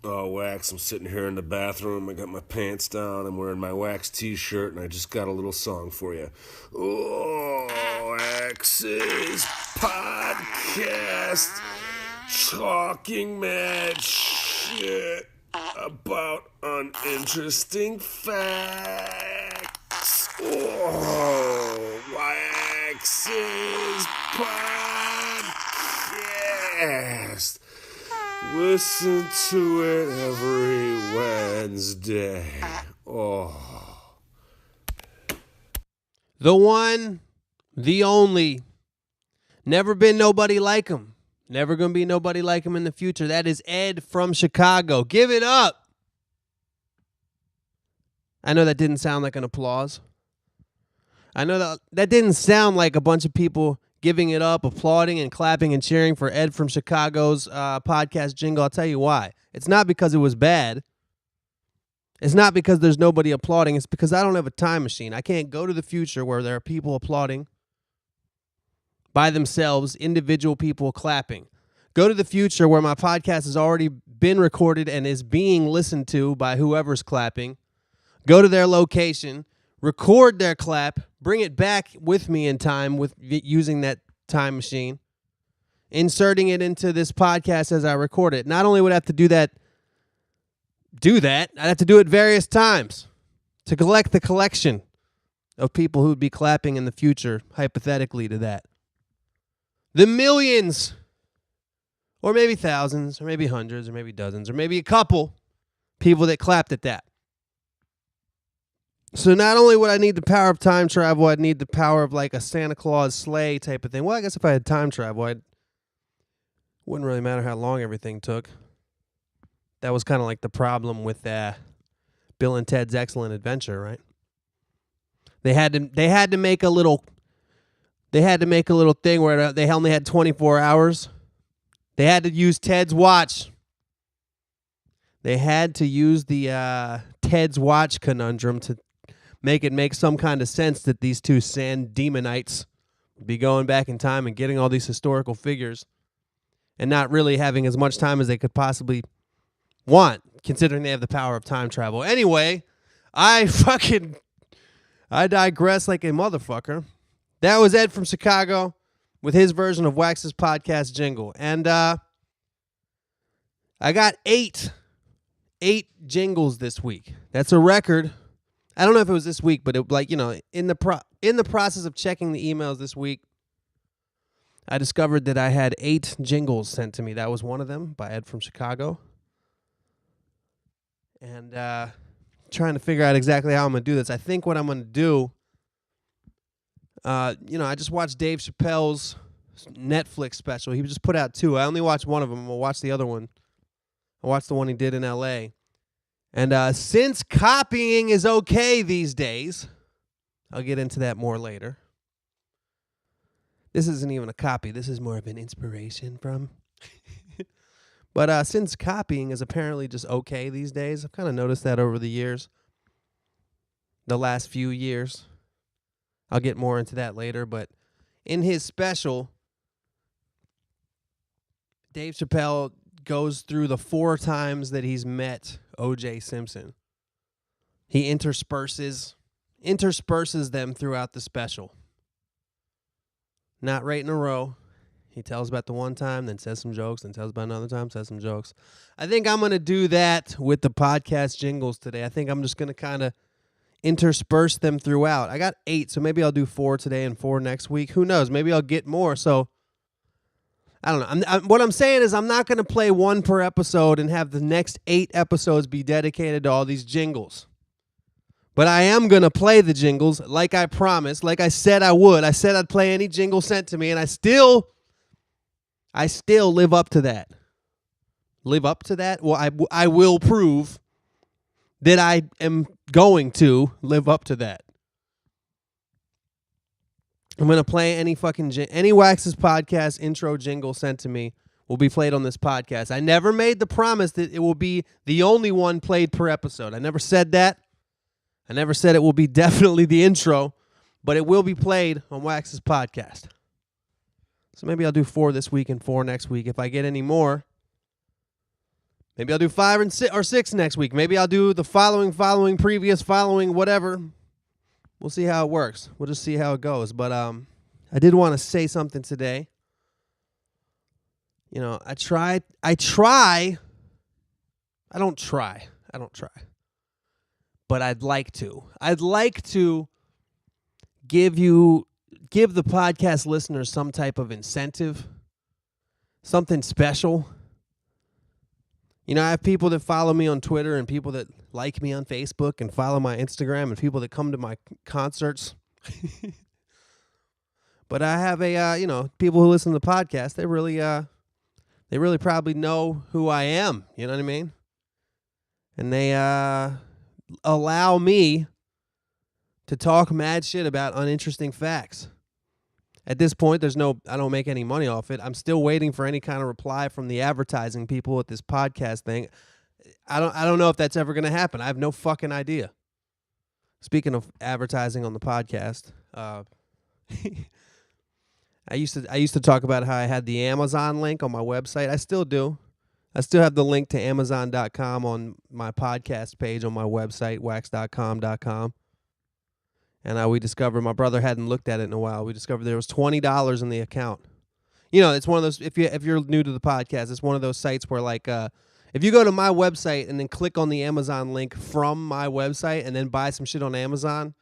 Oh, Wax, I'm sitting here in the bathroom. I got my pants down. I'm wearing my Wax t-shirt, and I just got a little song for you. Oh, Wax's podcast. Talking mad shit about uninteresting facts. Oh, Wax's podcast. Listen to it every Wednesday. Oh. The one, the only. Never been nobody like him. Never gonna be nobody like him in the future. That is Ed from Chicago. Give it up. I know that didn't sound like an applause. I know that didn't sound like a bunch of people giving it up, applauding and clapping and cheering for Ed from Chicago's podcast jingle. I'll tell you why. It's not because it was bad. It's not because there's nobody applauding. It's because I don't have a time machine. I can't go to the future where there are people applauding by themselves, individual people clapping. Go to the future where my podcast has already been recorded and is being listened to by whoever's clapping. Go to their location, record their clap, bring it back with me in time with using that time machine, inserting it into this podcast as I record it. Not only would I have to do that, I'd have to do it various times to collect the collection of people who would be clapping in the future, hypothetically, to that. The millions, or maybe thousands, or maybe hundreds, or maybe dozens, or maybe a couple people that clapped at that. So not only would I need the power of time travel, I'd need the power of like a Santa Claus sleigh type of thing. Well, I guess if I had time travel, it wouldn't really matter how long everything took. That was kind of like the problem with Bill and Ted's Excellent Adventure, right? They had to make a little thing where they only had 24 hours. They had to use Ted's watch. They had to use the Ted's watch conundrum to make some kind of sense that these two sand demonites would be going back in time and getting all these historical figures and not really having as much time as they could possibly want, considering they have the power of time travel. Anyway, I digress like a motherfucker. That was Ed from Chicago with his version of Wax's podcast jingle. And I got eight jingles this week. That's a record. I don't know if it was this week, but in the process of checking the emails this week, I discovered that I had 8 jingles sent to me. That was one of them by Ed from Chicago. And trying to figure out exactly how I'm going to do this. I think what I'm going to do, I just watched Dave Chappelle's Netflix special. He just put out 2. I only watched one of them. I'm going to watch the other one. I watched the one he did in L.A., and since copying is okay these days, I'll get into that more later. This isn't even a copy. This is more of an inspiration from. But since copying is apparently just okay these days, I've kind of noticed that over the years, the last few years. I'll get more into that later. But in his special, Dave Chappelle goes through the 4 times that he's met O.J. Simpson. He intersperses them throughout the special. Not right in a row. He tells about the one time, then says some jokes, then tells about another time, says some jokes. I think I'm going to do that with the podcast jingles today. I think I'm just going to kind of intersperse them throughout. I got 8, so maybe I'll do 4 today and 4 next week. Who knows? Maybe I'll get more, so I don't know. What I'm saying is I'm not going to play 1 per episode and have the next 8 episodes be dedicated to all these jingles. But I am going to play the jingles like I promised, like I said I would. I said I'd play any jingle sent to me, and I still live up to that. Live up to that? Well, I will prove that I am going to live up to that. I'm going to play any Wax's podcast intro jingle sent to me will be played on this podcast. I never made the promise that it will be the only one played per episode. I never said that. I never said it will be definitely the intro, but it will be played on Wax's podcast. So maybe I'll do 4 this week and 4 next week. If I get any more, Maybe I'll do 5 or 6 next week. Maybe I'll do the following, previous, following, whatever. We'll see how it works. We'll just see how it goes. But I did want to say something today. You know, I don't try. But I'd like to. I'd like to give the podcast listeners some type of incentive, something special. You know, I have people that follow me on Twitter and people that like me on Facebook and follow my Instagram and people that come to my concerts. But I have people who listen to the podcast, they really probably know who I am. You know what I mean? And they allow me to talk mad shit about uninteresting facts. At this point, I don't make any money off it. I'm still waiting for any kind of reply from the advertising people at this podcast thing. I don't know if that's ever going to happen. I have no fucking idea. Speaking of advertising on the podcast, I used to talk about how I had the Amazon link on my website. I still do. I still have the link to Amazon.com on my podcast page on my website, wax.com.com. And we discovered, my brother hadn't looked at it in a while. We discovered there was $20 in the account. You know, it's one of those, if you're new to the podcast, it's one of those sites where if you go to my website and then click on the Amazon link from my website and then buy some shit on Amazon,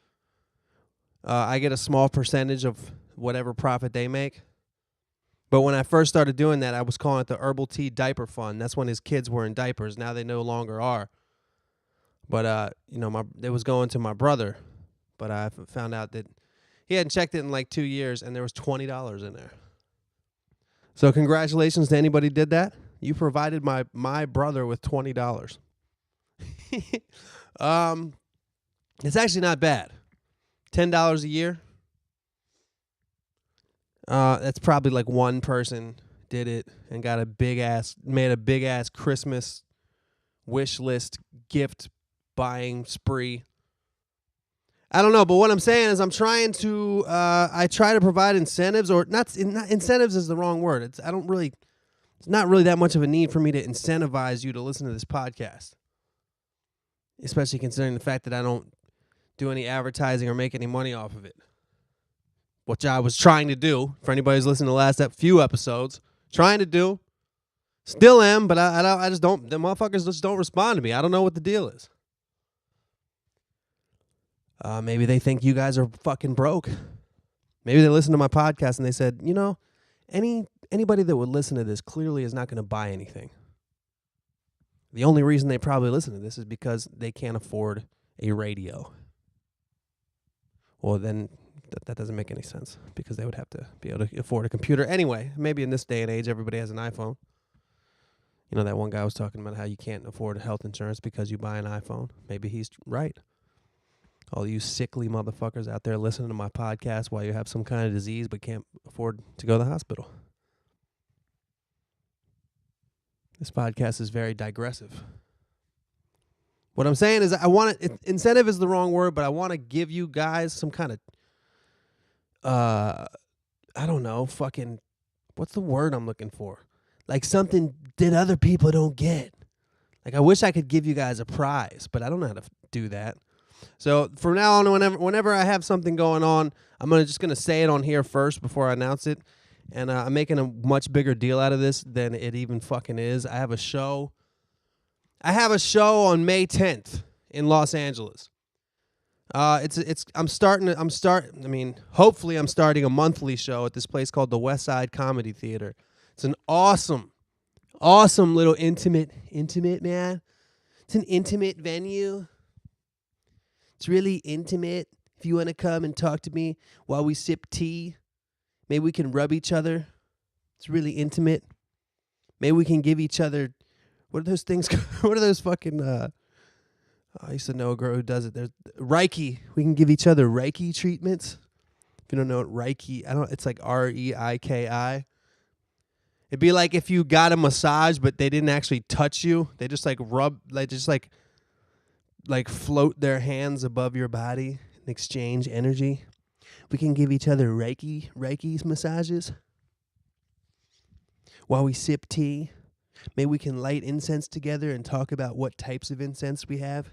I get a small percentage of whatever profit they make. But when I first started doing that, I was calling it the Herbal Tea Diaper Fund. That's when his kids were in diapers. Now they no longer are. But, it was going to my brother. But I found out that he hadn't checked it in like 2 years, and there was $20 in there. So congratulations to anybody who did that. You provided my brother with $20. It's actually not bad. $10 a year. That's probably like one person did it and got made a big ass Christmas wish list gift buying spree. I don't know, but what I'm saying is I try to provide incentives, or not incentives is the wrong word. It's not really that much of a need for me to incentivize you to listen to this podcast, especially considering the fact that I don't do any advertising or make any money off of it, which I was trying to do for anybody who's listened to the last few episodes. Trying to do, still am, but I just don't. The motherfuckers just don't respond to me. I don't know what the deal is. Maybe they think you guys are fucking broke. Maybe they listen to my podcast and they said, you know, anybody that would listen to this clearly is not going to buy anything. The only reason they probably listen to this is because they can't afford a radio. Well, then that doesn't make any sense because they would have to be able to afford a computer. Anyway, maybe in this day and age, everybody has an iPhone. You know, that one guy was talking about how you can't afford health insurance because you buy an iPhone. Maybe he's right. All you sickly motherfuckers out there listening to my podcast while you have some kind of disease but can't afford to go to the hospital. This podcast is very digressive. What I'm saying is incentive is the wrong word, but I want to give you guys some kind of, I don't know, fucking, what's the word I'm looking for? Like something that other people don't get. Like I wish I could give you guys a prize, but I don't know how to do that. So from now on, whenever I have something going on, I'm just gonna say it on here first before I announce it. And I'm making a much bigger deal out of this than it even fucking is. I have a show on May 10th in Los Angeles. Hopefully I'm starting a monthly show at this place called the West Side Comedy Theater. It's an awesome little intimate, man. It's an intimate venue. It's really intimate. If you want to come and talk to me while we sip tea, maybe we can rub each other. It's really intimate. Maybe we can give each other, what are those things? What are those fucking, I used to know a girl who does it. There's Reiki. We can give each other Reiki treatments. If you don't know what Reiki, it's like Reiki. It'd be like if you got a massage, but they didn't actually touch you. They just like rub, like float their hands above your body and exchange energy. We can give each other Reiki's massages while we sip tea. Maybe we can light incense together and talk about what types of incense we have.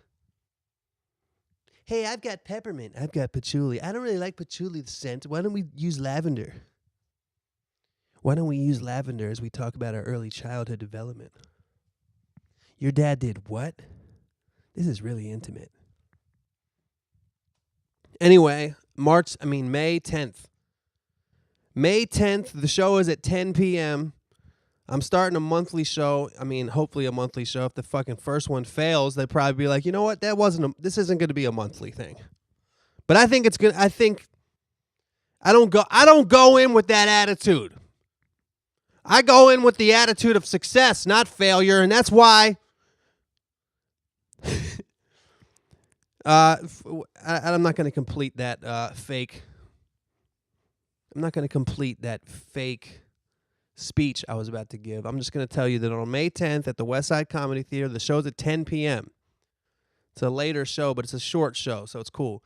Hey, I've got peppermint. I've got patchouli. I don't really like patchouli scent. Why don't we use lavender? Why don't we use lavender as we talk about our early childhood development? Your dad did what? This is really intimate. Anyway, May 10th. May 10th, the show is at 10 p.m. I'm starting a monthly show. Hopefully a monthly show. If the fucking first one fails, they'd probably be like, you know what? This isn't going to be a monthly thing. But I think it's good. I don't go in with that attitude. I go in with the attitude of success, not failure, and that's why I'm not going to complete that fake. I'm not going to complete that fake speech I was about to give. I'm just going to tell you that on May 10th at the West Side Comedy Theater, the show's at 10 p.m. It's a later show, but it's a short show, so it's cool.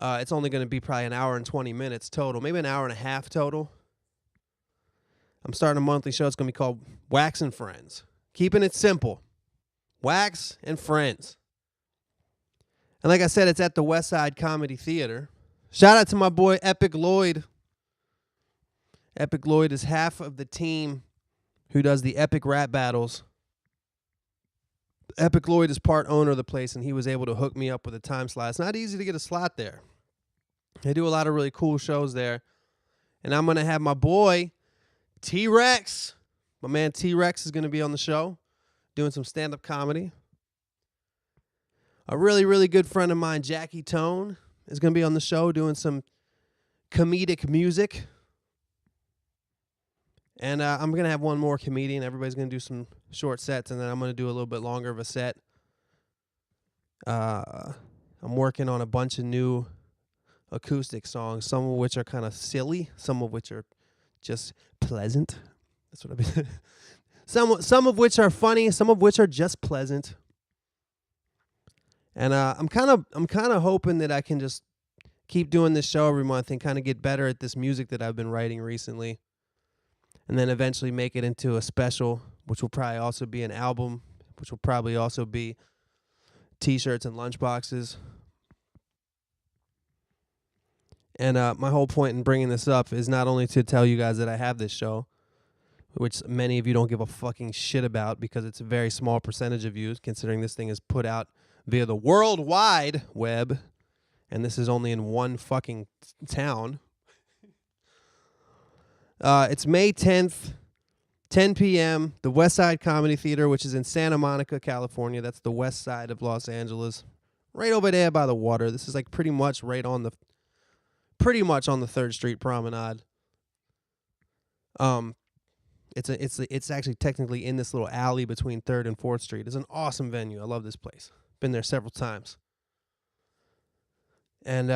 It's only going to be probably an hour and 20 minutes total, maybe an hour and a half total. I'm starting a monthly show. It's going to be called Wax and Friends. Keeping it simple. Wax and Friends. And like I said, it's at the West Side Comedy Theater. Shout out to my boy Epic Lloyd. Epic Lloyd is half of the team who does the Epic Rap Battles. Epic Lloyd is part owner of the place, and he was able to hook me up with a time slot. It's not easy to get a slot there. They do a lot of really cool shows there. And I'm going to have my boy, T-Rex. My man T-Rex is going to be on the show doing some stand-up comedy. A really, really good friend of mine, Jackie Tone, is going to be on the show doing some comedic music. And I'm going to have one more comedian. Everybody's going to do some short sets, and then I'm going to do a little bit longer of a set. I'm working on a bunch of new acoustic songs, some of which are kind of silly, some of which are just pleasant. That's what I've been. Some of which are funny, some of which are just pleasant. And I'm kind of hoping that I can just keep doing this show every month and kind of get better at this music that I've been writing recently. And then eventually make it into a special, which will probably also be an album, which will probably also be T-shirts and lunchboxes. And my whole point in bringing this up is not only to tell you guys that I have this show, which many of you don't give a fucking shit about because it's a very small percentage of you, considering this thing is put out via the World Wide Web, and this is only in one fucking town. It's May 10th, 10 p.m., the West Side Comedy Theater, which is in Santa Monica, California. That's the west side of Los Angeles, right over there by the water. This is like pretty much on the 3rd Street Promenade. It's actually technically in this little alley between 3rd and 4th Street. It's an awesome venue. I love this place. Been there several times. And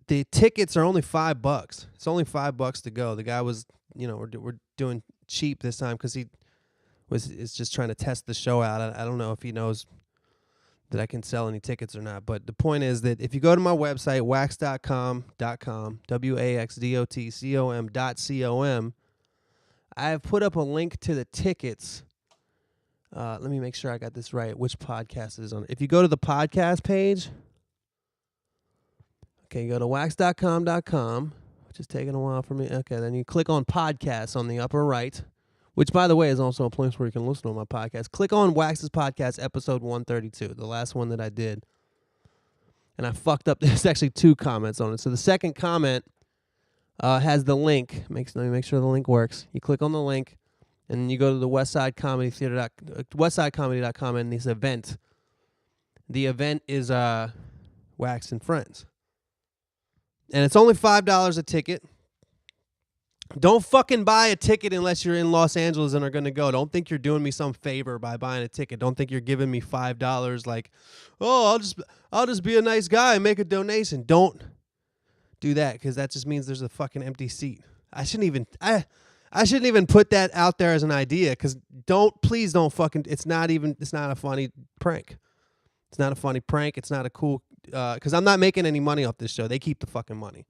the tickets are only $5. It's only $5 to go. The guy was, we're doing cheap this time because is just trying to test the show out. I don't know if he knows that I can sell any tickets or not. But the point is that if you go to my website, wax.com, waxdotcom.com, I have put up a link to the tickets. Let me make sure I got this right. Which podcast is on? If you go to the podcast page, okay, you go to wax.com, which is taking a while for me. Okay, then you click on podcasts on the upper right, which, by the way, is also a place where you can listen to my podcast. Click on Wax's podcast, episode 132, the last one that I did. And I fucked up. There's actually 2 comments on it. So the second comment has the link. Let me make sure the link works. You click on the link, and you go to the westsidecomedy.com and this event. The event is Wax and Friends. And it's only $5 a ticket. Don't fucking buy a ticket unless you're in Los Angeles and are going to go. Don't think you're doing me some favor by buying a ticket. Don't think you're giving me $5 like, oh, I'll just be a nice guy and make a donation. Don't do that, because that just means there's a fucking empty seat. I shouldn't even put that out there as an idea, because please don't fucking, it's not a funny prank. It's not a funny prank. It's not a cool, because I'm not making any money off this show. They keep the fucking money.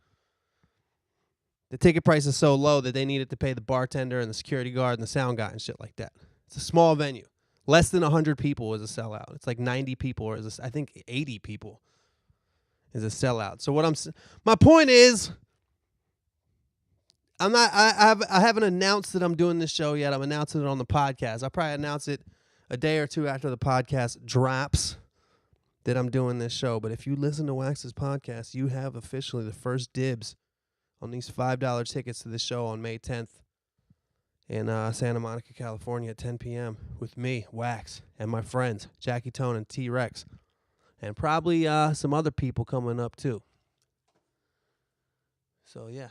The ticket price is so low that they needed to pay the bartender and the security guard and the sound guy and shit like that. It's a small venue. Less than 100 people is a sellout. It's like 90 people, or I think 80 people is a sellout. So my point is, I haven't announced that I'm doing this show yet. I'm announcing it on the podcast. I'll probably announce it a day or two after the podcast drops that I'm doing this show. But if you listen to Wax's podcast, you have officially the first dibs on these $5 tickets to the show on May 10th in Santa Monica, California at 10 p.m. with me, Wax, and my friends, Jackie Tone and T-Rex. And probably some other people coming up too. So yeah,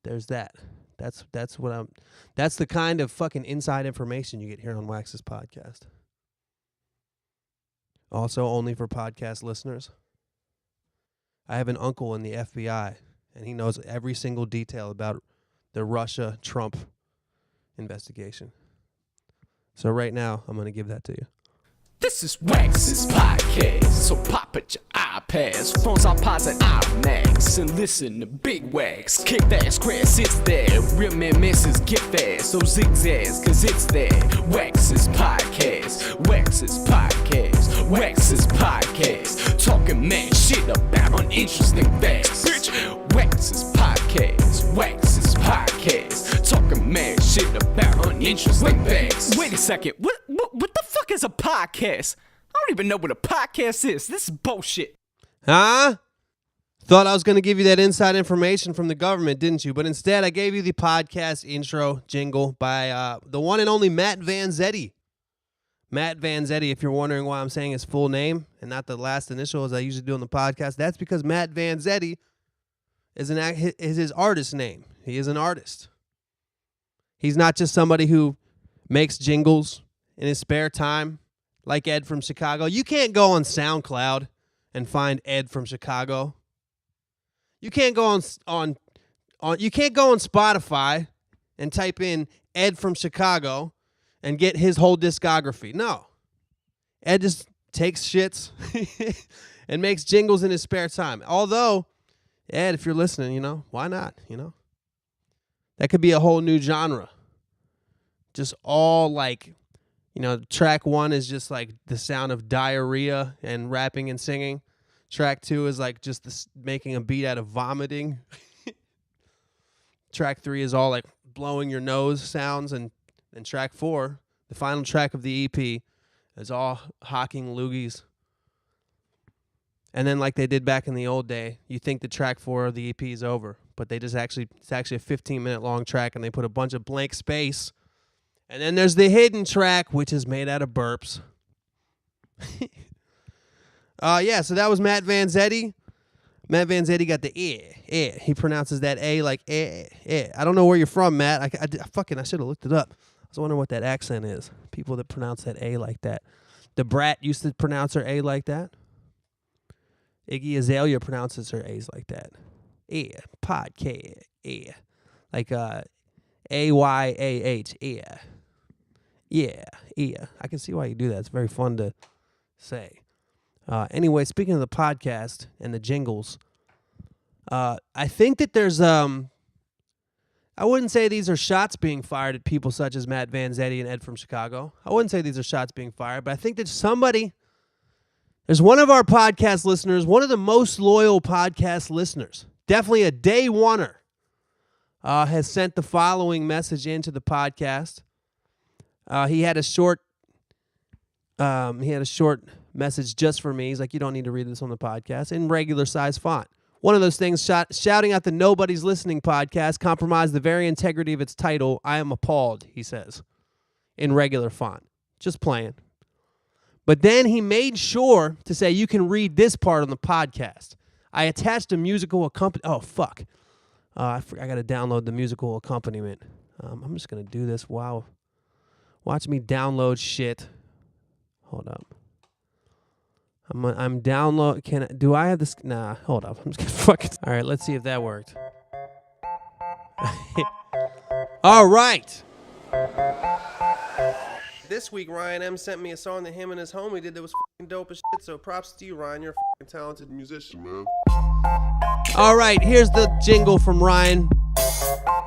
there's that. That's the kind of fucking inside information you get here on Wax's podcast. Also only for podcast listeners. I have an uncle in the FBI, and he knows every single detail about the Russia-Trump investigation. So right now, I'm going to give that to you. This is Wax's podcast, so pop at your iPads, phones, iPods, and iMacs, and listen to Big Wax. Kick that ass, grass, it's there. Real men misses get fast, so zigzags, cause it's there. Wax's podcast, Wax's podcast, Wax's podcast. Talking mad shit about uninteresting facts, bitch. Wax's podcast, Wax's podcast. Talking mad shit about uninteresting facts. Wait a second, what the fuck is a podcast? I don't even know what a podcast is. This is bullshit. Huh? Thought I was going to give you that inside information from the government, didn't you? But instead, I gave you the podcast intro jingle by the one and only Matt Vanzetti. Matt Vanzetti, if you're wondering why I'm saying his full name and not the last initial as I usually do on the podcast, that's because Matt Vanzetti is his artist name. He is an artist. He's not just somebody who makes jingles in his spare time, like Ed from Chicago. You can't go on SoundCloud and find Ed from Chicago. You can't go on you can't go on Spotify and type in Ed from Chicago and get his whole discography. No. Ed just takes shits and makes jingles in his spare time. Although, Ed, if you're listening, why not, That could be a whole new genre. Just all like, track 1 is just like the sound of diarrhea and rapping and singing. Track 2 is like just making a beat out of vomiting. Track 3 is all like blowing your nose sounds. And track 4, the final track of the EP, is all hawking loogies. And then like they did back in the old day, you think the track 4 of the EP is over. But it's actually a 15-minute long track, and they put a bunch of blank space. And then there's the hidden track, which is made out of burps. So that was Matt Vanzetti. Matt Vanzetti got the eh. He pronounces that A like eh. I don't know where you're from, Matt. I should have looked it up. I was wondering what that accent is. People that pronounce that A like that. The Brat used to pronounce her A like that. Iggy Azalea pronounces her A's like that. Podcast. Like AYAH. Yeah. I can see why you do that. It's very fun to say. Anyway, speaking of the podcast and the jingles, I think that there's I wouldn't say these are shots being fired at people such as Matt Vanzetti and Ed from Chicago. I wouldn't say these are shots being fired, but I think that there's one of our podcast listeners, one of the most loyal podcast listeners, definitely a day oneer, has sent the following message into the podcast. He had a short message just for me. He's like, you don't need to read this on the podcast, in regular size font. One of those things shouting out the Nobody's Listening podcast compromised the very integrity of its title. I am appalled, he says, in regular font. Just playing. But then he made sure to say, you can read this part on the podcast. I attached a musical accompaniment. Oh, fuck. I got to download the musical accompaniment. I'm just going to do this. Wow. Watch me download shit. Hold up. I'm download. Do I have this? Nah, hold up. I'm just going to fucking. All right, let's see if that worked. All right. This week, Ryan M. sent me a song that him and his homie did that was fucking dope as shit, so props to you, Ryan. You're a fucking talented musician, man. All right, here's the jingle from Ryan.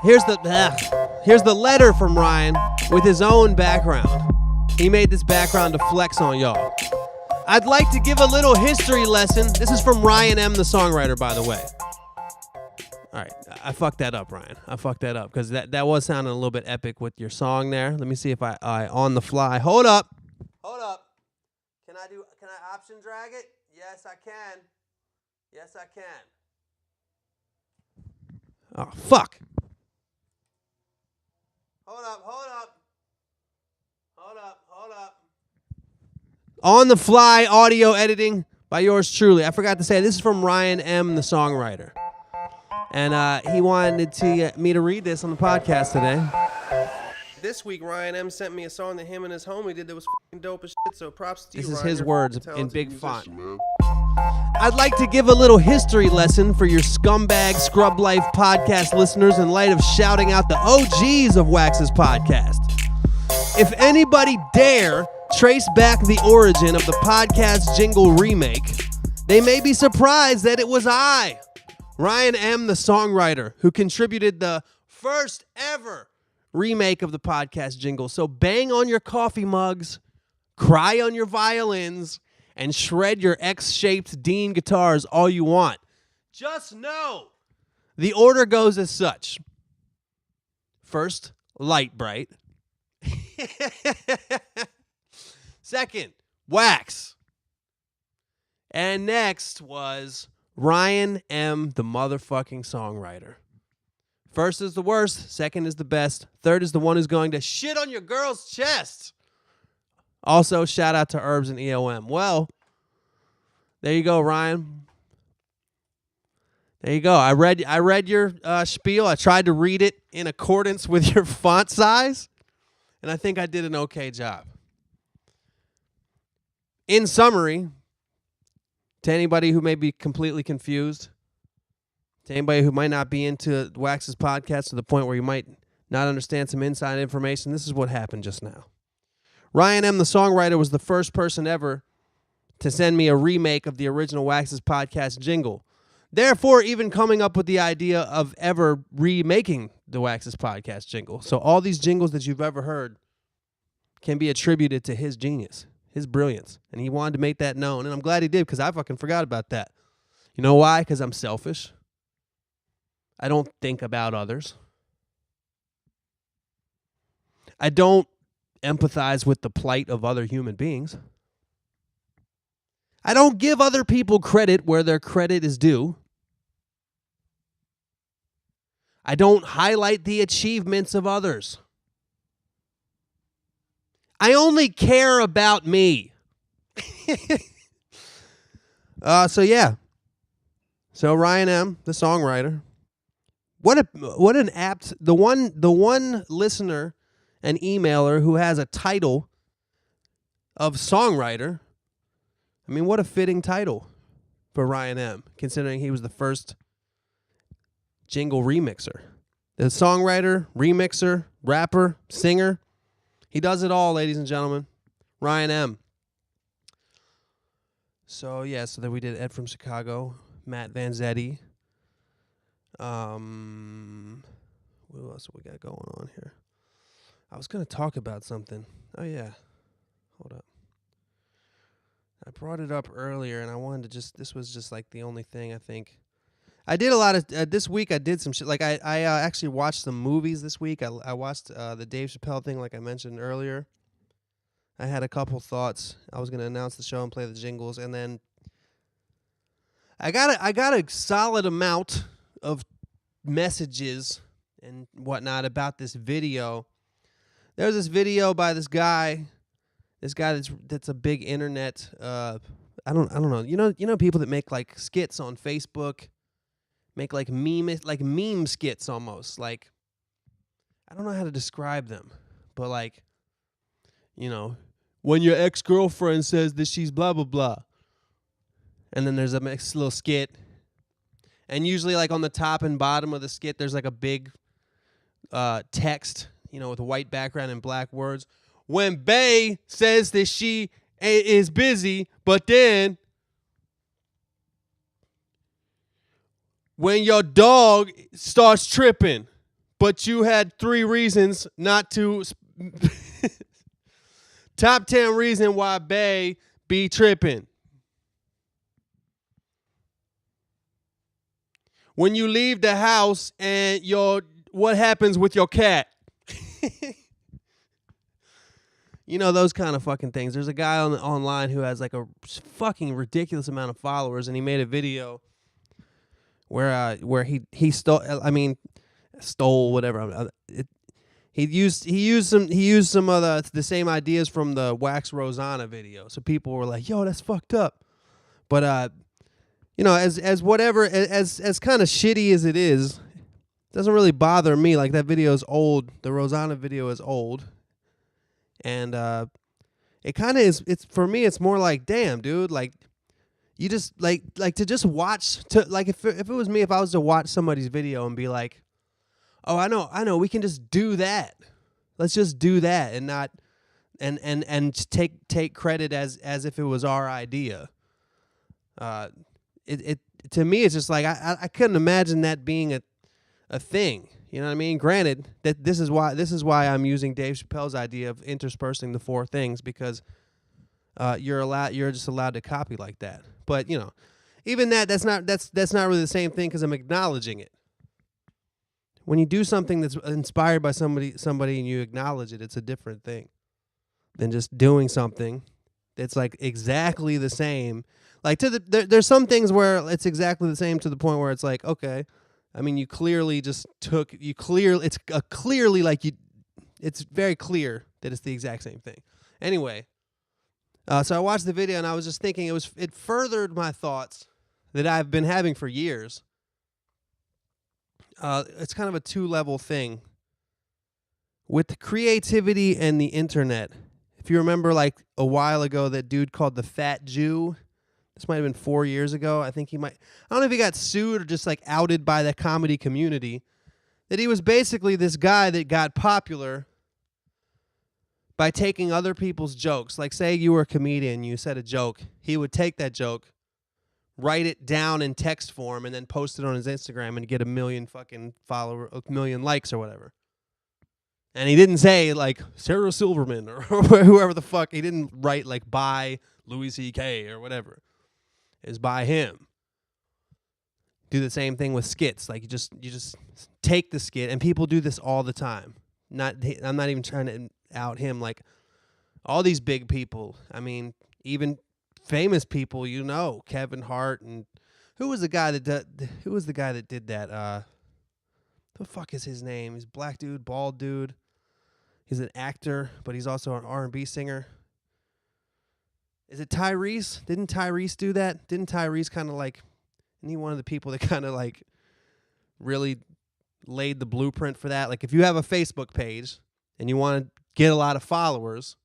Here's the letter from Ryan with his own background. He made this background to flex on y'all. I'd like to give a little history lesson. This is from Ryan M., the songwriter, by the way. All right, I fucked that up, Ryan. I fucked that up because that was sounding a little bit epic with your song there. Let me see if I on the fly. Hold up. Can I option drag it? Yes, I can. Yes, I can. Oh, fuck. Hold up. On the fly audio editing by yours truly. I forgot to say, this is from Ryan M., the songwriter. And he wanted me to read this on the podcast today. This week, Ryan M. sent me a song that him and his homie did that was f***ing dope as shit, so props to you, Ryan. This is his words in big font. I'd like to give a little history lesson for your scumbag Scrub Life podcast listeners in light of shouting out the OGs of Wax's podcast. If anybody dare trace back the origin of the podcast jingle remake, they may be surprised that it was I, Ryan M., the songwriter, who contributed the first ever remake of the podcast jingle. So bang on your coffee mugs, cry on your violins, and shred your X-shaped Dean guitars all you want. Just know the order goes as such. First, Light Bright. Second, Wax. And next was Ryan M., the motherfucking songwriter. First is the worst, second is the best, third is the one who's going to shit on your girl's chest. Also, shout out to Herbs and EOM. Well, there you go, Ryan. There you go. I read your spiel. I tried to read it in accordance with your font size, and I think I did an okay job. In summary, to anybody who may be completely confused, to anybody who might not be into Wax's podcast to the point where you might not understand some inside information, this is what happened just now. Ryan M., the songwriter, was the first person ever to send me a remake of the original Wax's podcast jingle. Therefore, even coming up with the idea of ever remaking the Wax's podcast jingle. So all these jingles that you've ever heard can be attributed to his genius, his brilliance. And he wanted to make that known. And I'm glad he did, because I fucking forgot about that. You know why? Because I'm selfish. I don't think about others. I don't empathize with the plight of other human beings. I don't give other people credit where their credit is due. I don't highlight the achievements of others. I only care about me. So Ryan M., the songwriter. What an apt, the one listener and emailer who has a title of songwriter. I mean, what a fitting title for Ryan M., considering he was the first jingle remixer. The songwriter, remixer, rapper, singer. He does it all, ladies and gentlemen. Ryan M. So then we did Ed from Chicago, Matt Vanzetti. What else we got going on here? I was going to talk about something. Oh, yeah. Hold up. I brought it up earlier, and I wanted to this was just like the only thing I think. I did a lot of, this week I did some shit. Like I actually watched some movies this week. I watched the Dave Chappelle thing like I mentioned earlier. I had a couple thoughts. I was going to announce the show and play the jingles, and then I got a solid amount of messages and whatnot about this video. There's this video by this guy that's a big internet. I don't know. You know people that make like skits on Facebook, make like meme skits almost. Like I don't know how to describe them, but like, you know, when your ex-girlfriend says that she's blah blah blah, and then there's a little skit. And usually, like, on the top and bottom of the skit, there's, like, a big text, you know, with a white background and black words. When Bae says that she is busy, but then when your dog starts tripping, but you had 3 reasons not to. Top 10 reason why Bay be tripping. When you leave the house and what happens with your cat? You know, those kind of fucking things. There's a guy online who has like a fucking ridiculous amount of followers, and he made a video where he stole whatever. He used some of the same ideas from the Wax Rosanna video. So people were like, "Yo, that's fucked up." But you know, as kind of shitty as it is, it doesn't really bother me. Like, that video is old. The Rosanna video is old. And it kind of is. It's, for me, it's more like, damn, dude, like, you just like to just watch, to like, if it was me, if I was to watch somebody's video and be like, oh, I know, we can just do that. Let's just do that and not and take credit as if it was our idea. It to me, it's just like I couldn't imagine that being a thing. You know what I mean? Granted, that this is why I'm using Dave Chappelle's idea of interspersing the 4 things, because you're just allowed to copy like that. But, you know, even that's not really the same thing, because I'm acknowledging it. When you do something that's inspired by somebody and you acknowledge it, it's a different thing than just doing something that's like exactly the same. Like, there's some things where it's exactly the same to the point where it's like, okay, I mean, it's clearly like it's very clear that it's the exact same thing. Anyway, so I watched the video and I was just thinking it furthered my thoughts that I've been having for years. It's kind of a 2-level thing with creativity and the internet. If you remember, like, a while ago, that dude called the Fat Jew. This might have been 4 years ago. I think I don't know if he got sued or just like outed by the comedy community, that he was basically this guy that got popular by taking other people's jokes. Like, say you were a comedian, you said a joke, he would take that joke, write it down in text form, and then post it on his Instagram and get 1 million fucking followers, 1 million likes or whatever. And he didn't say like Sarah Silverman or whoever the fuck. He didn't write like by Louis C.K. or whatever. Is by him. Do the same thing with skits. Like, you just take the skit, and people do this all the time. I'm not even trying to out him. Like, all these big people. I mean, even famous people. You know, Kevin Hart, and who was the guy that did that? The fuck is his name? He's a black dude, bald dude. He's an actor, but he's also an R&B singer. Is it Tyrese? Didn't Tyrese do that? Didn't Tyrese kind of like, isn't he one of the people that kind of like really laid the blueprint for that? Like, if you have a Facebook page and you want to get a lot of followers,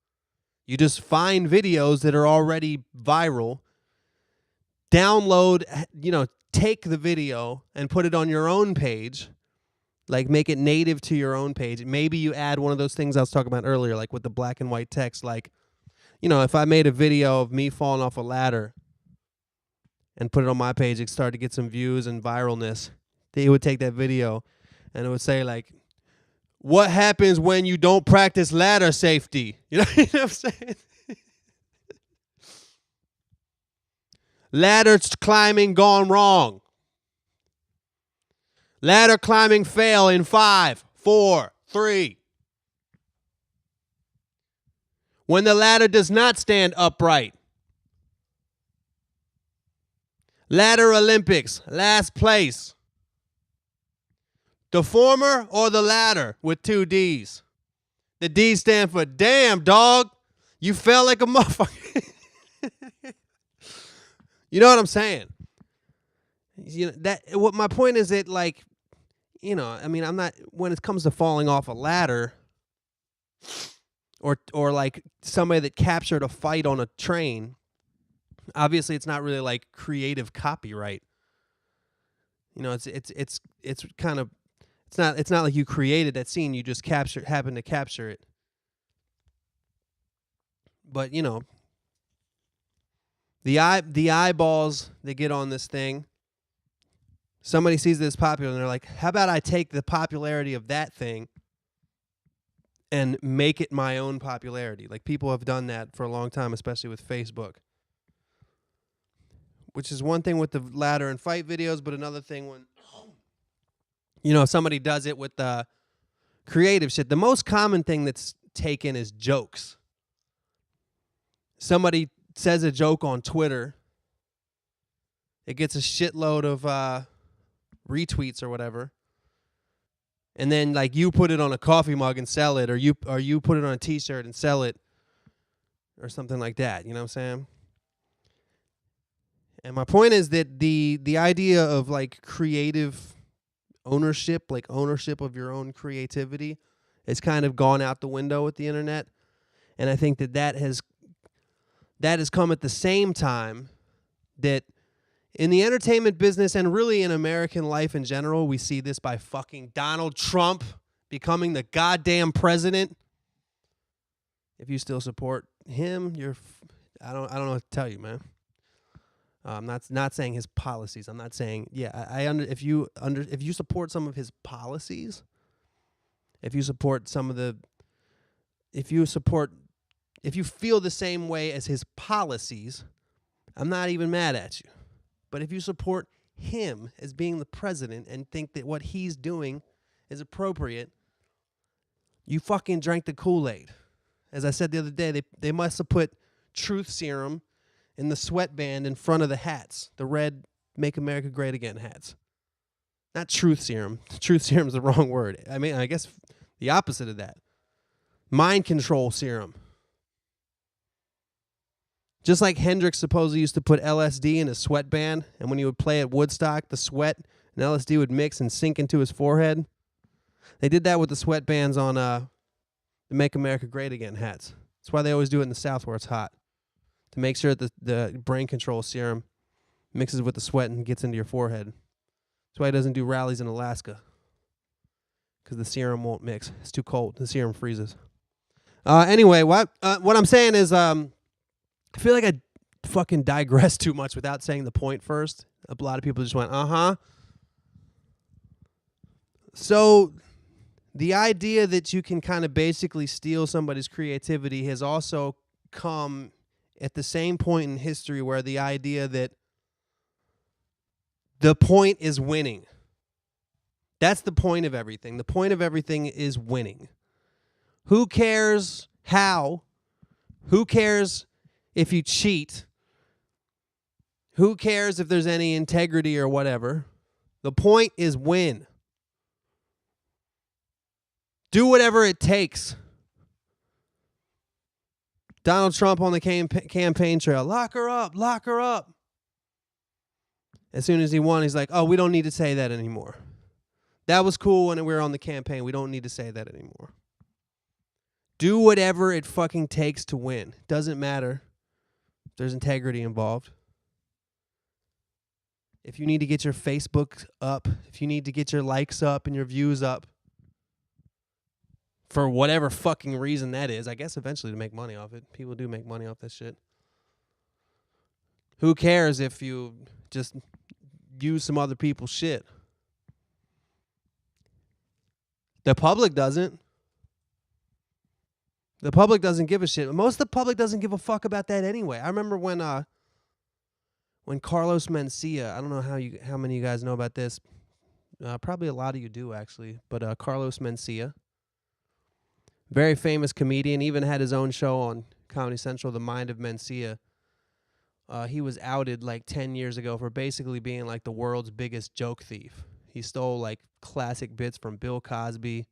you just find videos that are already viral, download, take the video and put it on your own page, like make it native to your own page. Maybe you add one of those things I was talking about earlier, like with the black and white text, like, if I made a video of me falling off a ladder and put it on my page, it started to get some views and viralness. They would take that video and it would say, like, what happens when you don't practice ladder safety? You know what I'm saying? Ladder climbing gone wrong. Ladder climbing fail in 5, 4, 3. When the ladder does not stand upright. Ladder Olympics, last place. The former or the latter with 2 D's. The D stand for damn, dog. You fell like a motherfucker. You know what I'm saying? What my point is that, like, I mean, I'm not, when it comes to falling off a ladder, or like somebody that captured a fight on a train, obviously it's not really like creative copyright. It's kind of, it's not like you created that scene, you just happened to capture it. But the eyeballs they get on this thing, somebody sees this popular and they're like, how about I take the popularity of that thing and make it my own popularity? Like, people have done that for a long time, especially with Facebook. Which is one thing with the ladder and fight videos, but another thing when, somebody does it with the creative shit. The most common thing that's taken is jokes. Somebody says a joke on Twitter. It gets a shitload of retweets or whatever. And then, like, you put it on a coffee mug and sell it, or you put it on a T-shirt and sell it, or something like that. You know what I'm saying? And my point is that the idea of, like, creative ownership, like ownership of your own creativity, has kind of gone out the window with the internet. And I think that has come at the same time that in the entertainment business and really in American life in general, we see this by fucking Donald Trump becoming the goddamn president. If you still support him, I don't know what to tell you, man. I'm not saying his policies. I'm not saying if you support some of his policies, if you feel the same way as his policies, I'm not even mad at you. But if you support him as being the president and think that what he's doing is appropriate, you fucking drank the Kool-Aid. As I said the other day, they must have put truth serum in the sweatband in front of the hats, the red Make America Great Again hats. Not truth serum. Truth serum is the wrong word. I mean, I guess the opposite of that. Mind control serum. Just like Hendrix supposedly used to put LSD in his sweatband, and when he would play at Woodstock, the sweat and LSD would mix and sink into his forehead. They did that with the sweatbands on the Make America Great Again hats. That's why they always do it in the South where it's hot, to make sure that the brain control serum mixes with the sweat and gets into your forehead. That's why he doesn't do rallies in Alaska, because the serum won't mix. It's too cold. The serum freezes. Anyway, what I'm saying is, I feel like I fucking digressed too much without saying the point first. A lot of people just went, uh-huh. So the idea that you can kind of basically steal somebody's creativity has also come at the same point in history where the idea that the point is winning. That's the point of everything. The point of everything is winning. Who cares how? Who cares if you cheat? Who cares if there's any integrity or whatever? The point is win. Do whatever it takes. Donald Trump on the campaign trail. Lock her up. Lock her up. As soon as he won, he's like, oh, we don't need to say that anymore. That was cool when we were on the campaign. We don't need to say that anymore. Do whatever it fucking takes to win. Doesn't matter if there's integrity involved. If you need to get your Facebook up, if you need to get your likes up and your views up, for whatever fucking reason that is, I guess eventually to make money off it. People do make money off this shit. Who cares if you just use some other people's shit? The public doesn't. The public doesn't give a shit. Most of the public doesn't give a fuck about that anyway. I remember when Carlos Mencia, I don't know how many of you guys know about this. Probably a lot of you do, actually. But Carlos Mencia, very famous comedian, even had his own show on Comedy Central, The Mind of Mencia. He was outed like 10 years ago for basically being like the world's biggest joke thief. He stole like classic bits from Bill Cosby,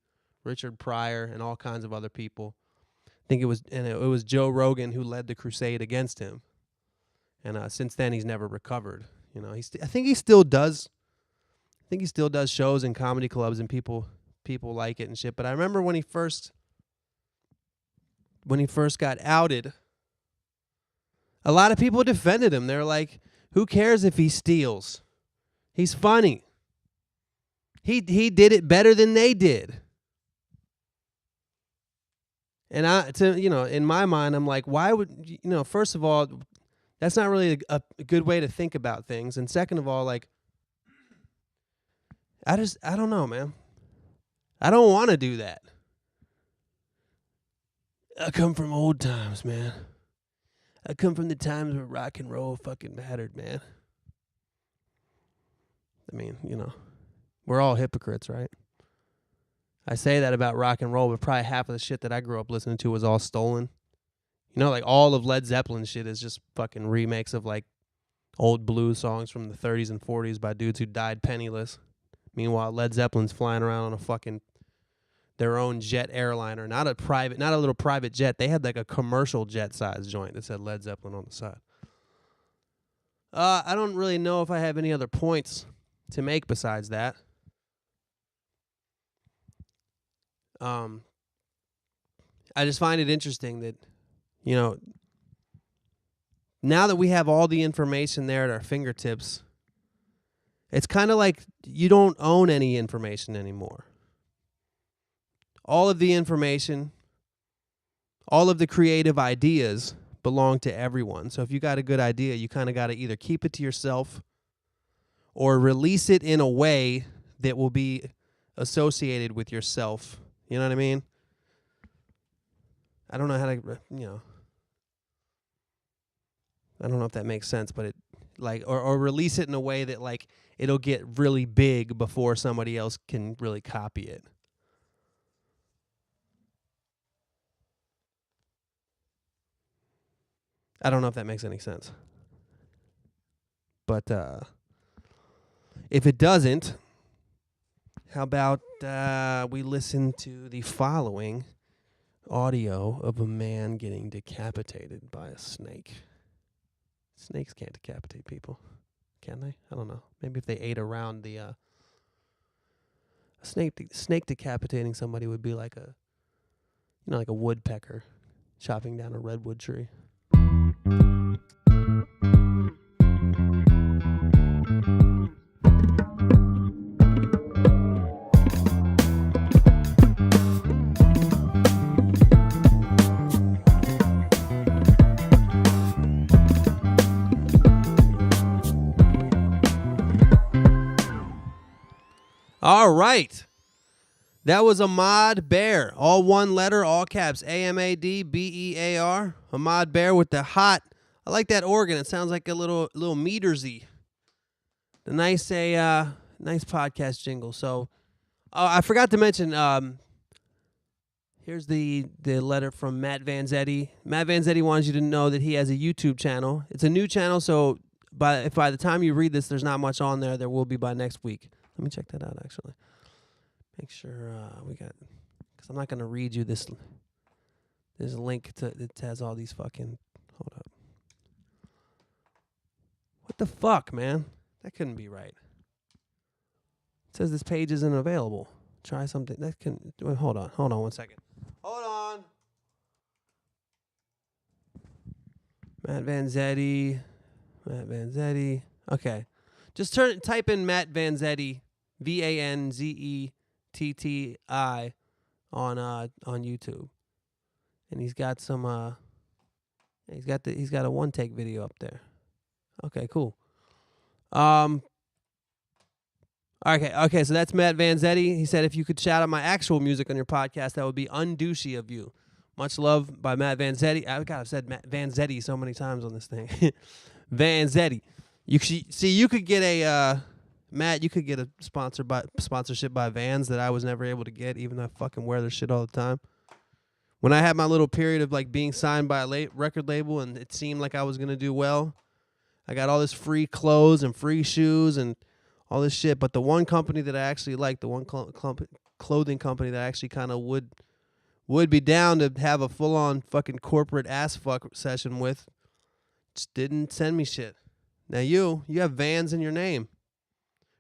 Richard Pryor, and all kinds of other people. I think it was Joe Rogan who led the crusade against him. And since then, he's never recovered. You know, I think he still does. I think he still does shows in comedy clubs, and people like it and shit. But I remember when he first got outed, a lot of people defended him. They're like, "Who cares if he steals? He's funny. He did it better than they did." And in my mind, I'm like, why would, first of all, that's not really a good way to think about things. And second of all, like, I don't know, man. I don't want to do that. I come from old times, man. I come from the times where rock and roll fucking mattered, man. I mean, we're all hypocrites, right? I say that about rock and roll, but probably half of the shit that I grew up listening to was all stolen. Like all of Led Zeppelin shit is just fucking remakes of like old blues songs from the 30s and 40s by dudes who died penniless. Meanwhile, Led Zeppelin's flying around on a fucking their own jet airliner, not a little private jet. They had like a commercial jet size joint that said Led Zeppelin on the side. I don't really know if I have any other points to make besides that. I just find it interesting that, now that we have all the information there at our fingertips, it's kind of like you don't own any information anymore. All of the information, all of the creative ideas belong to everyone. So if you got a good idea, you kind of got to either keep it to yourself or release it in a way that will be associated with yourself. You know what I mean? I don't know how to, I don't know if that makes sense, but it or release it in a way that like it'll get really big before somebody else can really copy it. I don't know if that makes any sense. But if it doesn't, how about we listen to the following audio of a man getting decapitated by a snake. Snakes can't decapitate people, can they? I don't know. Maybe if they ate around the a snake decapitating somebody would be like like a woodpecker chopping down a redwood tree. All right. That was Ahmad Bear. All one letter, all caps. AMADBEAR. Ahmad Bear with the hot. I like that organ. It sounds like a little metersy. The nice podcast jingle. So I forgot to mention, here's the letter from Matt Vanzetti. Matt Vanzetti wants you to know that he has a YouTube channel. It's a new channel, so if by the time you read this, there's not much on there, there will be by next week. Let me check that out, actually. Make sure we got, because I'm not going to read you this. There's a link that has all these fucking, hold up. What the fuck, man? That couldn't be right. It says this page isn't available. Try something. That can, wait, hold on 1 second. Hold on. Matt Vanzetti. Okay. Just type in Matt Vanzetti, VANZETTI on YouTube, and he's got some he's got a one take video up there. Okay, cool. Okay, so that's Matt Vanzetti. He said if you could shout out my actual music on your podcast, that would be undouchey of you. Much love by Matt Vanzetti. I've said Matt Vanzetti so many times on this thing. Vanzetti. You could get a Matt. You could get a sponsorship by Vans that I was never able to get, even though I fucking wear their shit all the time. When I had my little period of like being signed by a record label, and it seemed like I was gonna do well, I got all this free clothes and free shoes and all this shit. But the one company that I actually liked, the one clothing company that I actually kind of would be down to have a full on fucking corporate ass fuck session with, just didn't send me shit. Now you have Vans in your name.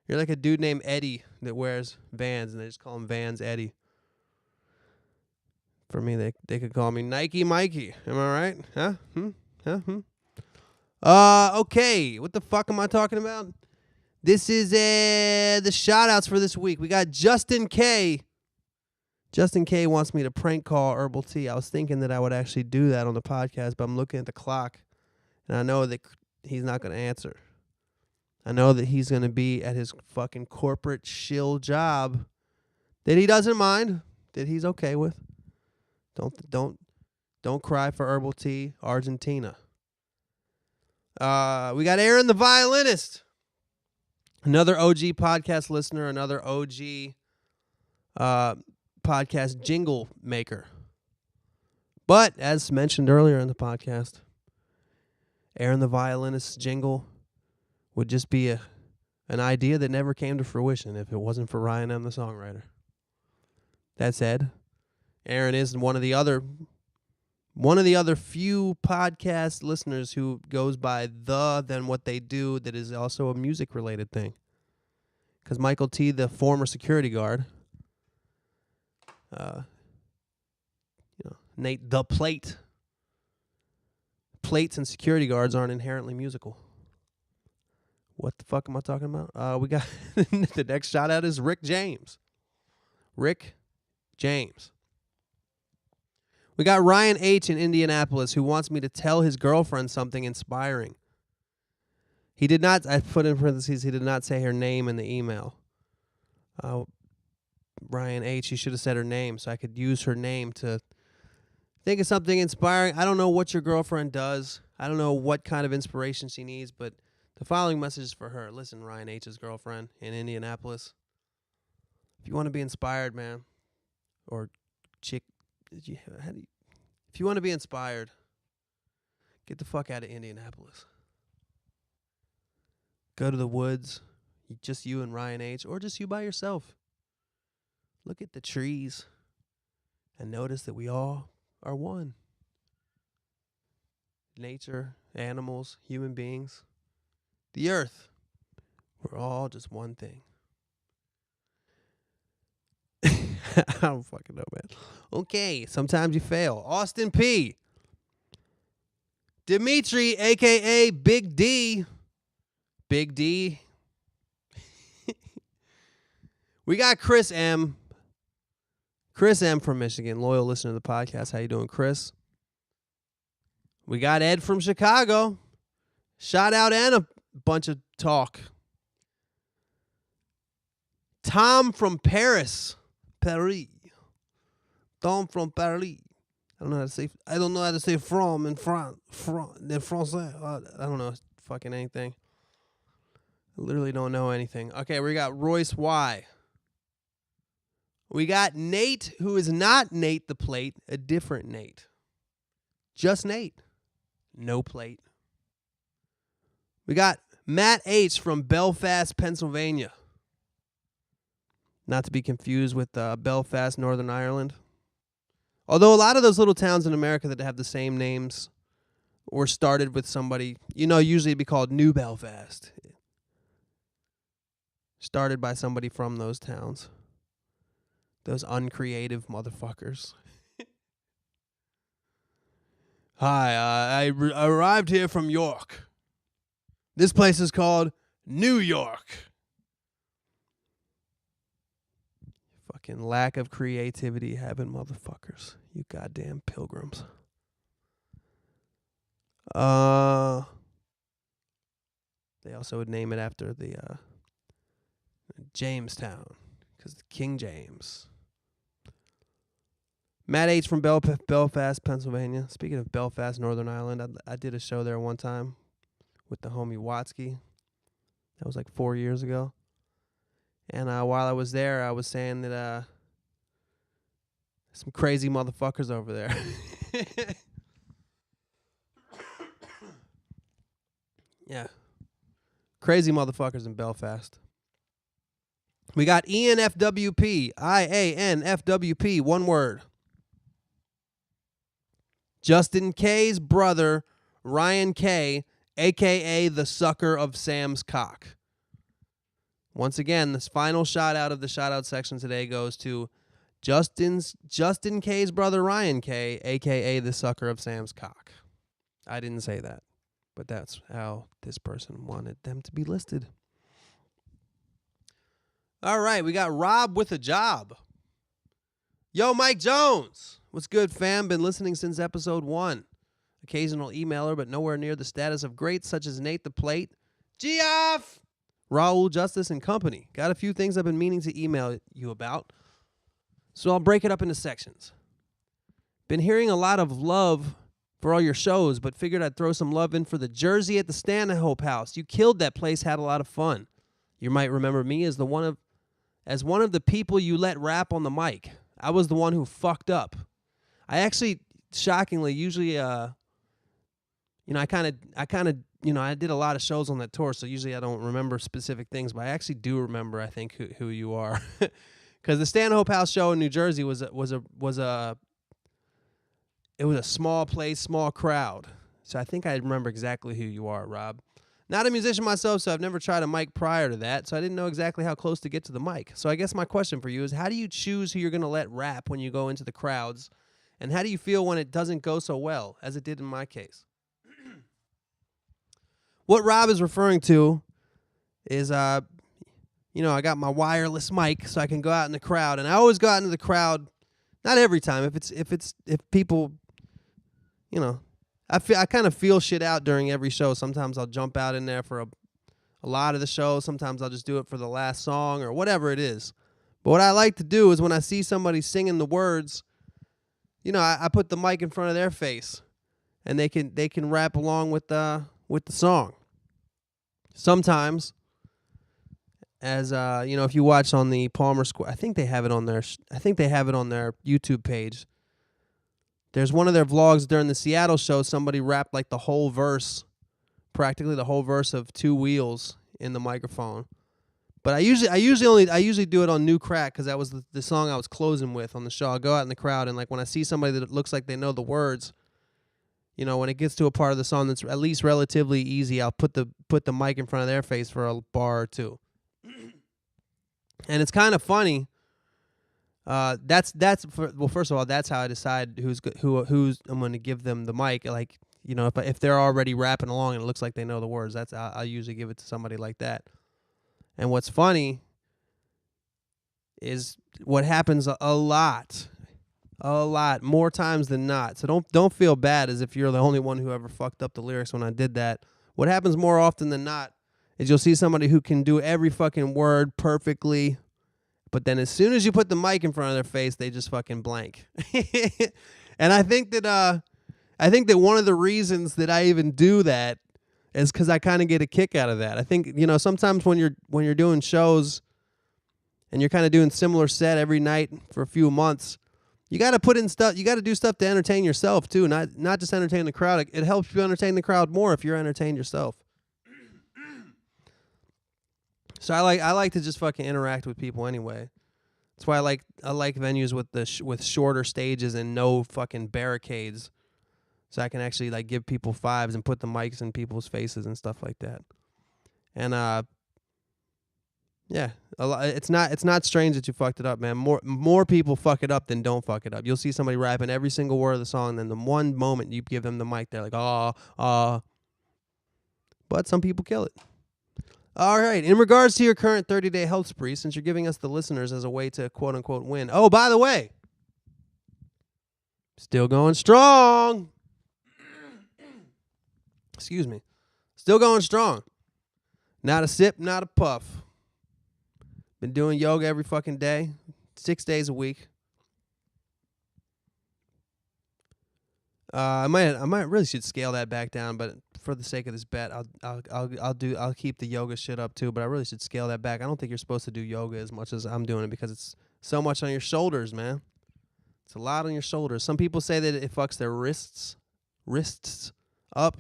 You're like a dude named Eddie that wears Vans, and they just call him Vans Eddie. For me, they could call me Nike Mikey. Am I right? Huh? Okay. What the fuck am I talking about? This is the shout-outs for this week. We got Justin K. Justin K wants me to prank call Herbal Tea. I was thinking that I would actually do that on the podcast, but I'm looking at the clock, and I know that he's not going to answer. I know that he's going to be at his fucking corporate shill job that he doesn't mind, that he's okay with. Don't cry for herbal tea, Argentina. We got Aaron the violinist, another OG podcast listener, another OG podcast jingle maker. But as mentioned earlier in the podcast, Aaron the violinist's jingle would just be an idea that never came to fruition if it wasn't for Ryan M. the songwriter. That said, Aaron is one of the other few podcast listeners who goes by than what they do that is also a music related thing. Because Michael T., the former security guard, Nate the Plate. Plates and security guards aren't inherently musical. What the fuck am I talking about? We got the next shout out is Rick James. Rick James. We got Ryan H. in Indianapolis who wants me to tell his girlfriend something inspiring. He did not, I put in parentheses, he did not say her name in the email. Ryan H., you should have said her name so I could use her name to think of something inspiring. I don't know what your girlfriend does. I don't know what kind of inspiration she needs, but the following message is for her. Listen, Ryan H.'s girlfriend in Indianapolis. If you want to be inspired, man, or chick, if you want to be inspired, get the fuck out of Indianapolis. Go to the woods, just you and Ryan H., or just you by yourself. Look at the trees and notice that we all are one. Nature, animals, human beings, the earth. We're all just one thing. I don't fucking know, man. Okay, sometimes you fail. Austin P. Dimitri, a.k.a. Big D. Big D. We got Chris M. Chris M. from Michigan, loyal listener to the podcast. How you doing, Chris? We got Ed from Chicago. Shout out and a bunch of talk. Tom from Paris. Paris. Tom from Paris. I don't know how to say from in France. In Francais. I don't know fucking anything. I literally don't know anything. Okay, we got Royce Y. We got Nate, who is not Nate the Plate, a different Nate. Just Nate. No plate. We got Matt H. from Belfast, Pennsylvania. Not to be confused with Belfast, Northern Ireland. Although a lot of those little towns in America that have the same names were started with somebody, usually it'd be called New Belfast. Started by somebody from those towns. Those uncreative motherfuckers. Hi, I arrived here from York. This place is called New York. Fucking lack of creativity having motherfuckers. You goddamn pilgrims. They also would name it after the Jamestown, because King James. Matt H. from Belfast, Pennsylvania. Speaking of Belfast, Northern Ireland, I did a show there one time with the homie Watsky. That was like 4 years ago. And while I was there, I was saying that some crazy motherfuckers over there. Yeah. Crazy motherfuckers in Belfast. We got ENFWP, IANFWP, one word. Justin K's brother, Ryan K, a.k.a. the sucker of Sam's cock. Once again, this final shout out of the shout out section today goes to Justin K's brother, Ryan K, a.k.a. the sucker of Sam's cock. I didn't say that, but that's how this person wanted them to be listed. All right, we got Rob with a job. Yo, Mike Jones. What's good, fam? Been listening since episode 1. Occasional emailer, but nowhere near the status of greats such as Nate the Plate. Geoff! Raul, Justice, and company. Got a few things I've been meaning to email you about, so I'll break it up into sections. Been hearing a lot of love for all your shows, but figured I'd throw some love in for the Jersey at the Stanhope House. You killed that place, had a lot of fun. You might remember me as one of the people you let rap on the mic. I was the one who fucked up. I actually, shockingly, usually, I did a lot of shows on that tour, so usually I don't remember specific things, but I actually do remember, I think, who you are. Because the Stanhope House show in New Jersey was a small place, small crowd. So I think I remember exactly who you are, Rob. Not a musician myself, so I've never tried a mic prior to that, so I didn't know exactly how close to get to the mic. So I guess my question for you is, how do you choose who you're going to let rap when you go into the crowds, and how do you feel when it doesn't go so well, as it did in my case? What Rob is referring to is, I got my wireless mic so I can go out in the crowd, and I always go out into the crowd. Not every time. If people, I kind of feel shit out during every show. Sometimes I'll jump out in there for a lot of the show. Sometimes I'll just do it for the last song or whatever it is. But what I like to do is when I see somebody singing the words, I put the mic in front of their face, and they can rap along with the song. Sometimes, as if you watch on the Palmer Square, I think they have it on their YouTube page. There's one of their vlogs during the Seattle show. Somebody rapped like the whole verse, practically the whole verse of Two Wheels in the microphone. But I usually do it on New Crack because that was the song I was closing with on the show. I'll go out in the crowd, and like when I see somebody that looks like they know the words, when it gets to a part of the song that's at least relatively easy, I'll put the mic in front of their face for a bar or two. And it's kind of funny. First of all, that's how I decide who's I'm going to give them the mic. Like, if they're already rapping along and it looks like they know the words, I'll usually give it to somebody like that. And what's funny is what happens a lot more times than not. So don't feel bad as if you're the only one who ever fucked up the lyrics when I did that. What happens more often than not is you'll see somebody who can do every fucking word perfectly, but then as soon as you put the mic in front of their face, they just fucking blank. And I think that one of the reasons that I even do that is because I kind of get a kick out of that. I think, sometimes when you're doing shows and you're kind of doing similar set every night for a few months, you got to put in stuff. You got to do stuff to entertain yourself too, not just entertain the crowd. It helps you entertain the crowd more if you're entertained yourself. So I like to just fucking interact with people anyway. That's why I like venues with shorter stages and no fucking barricades, so I can actually like give people vibes and put the mics in people's faces and stuff like that. And yeah, it's not strange that you fucked it up, man. More people fuck it up than don't fuck it up. You'll see somebody rapping every single word of the song, and then the one moment you give them the mic, they're like, but some people kill it. All right. In regards to your current 30-day health spree, since you're giving us the listeners as a way to quote-unquote win. Oh, by the way, still going strong. Excuse me. Still going strong. Not a sip, not a puff. Been doing yoga every fucking day, 6 days a week. I might really should scale that back down, but for the sake of this bet, I'll keep the yoga shit up too. But I really should scale that back. I don't think you're supposed to do yoga as much as I'm doing it because it's so much on your shoulders, man. It's a lot on your shoulders. Some people say that it fucks their wrists up.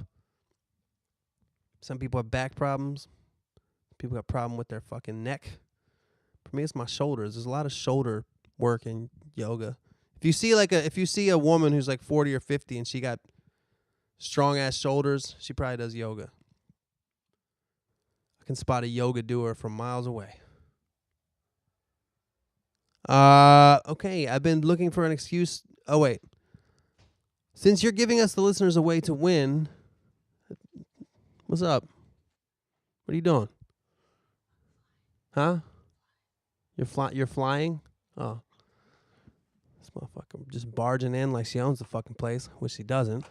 Some people have back problems. People got a problem with their fucking neck. For me, it's my shoulders. There's a lot of shoulder work in yoga. If you see a woman who's like 40 or 50 and she got strong ass shoulders, she probably does yoga. I can spot a yoga doer from miles away. Okay, I've been looking for an excuse. Oh wait. Since you're giving us the listeners a way to win, what's up? What are you doing? Huh? You're flying? Oh. This motherfucker just barging in like she owns the fucking place, which she doesn't.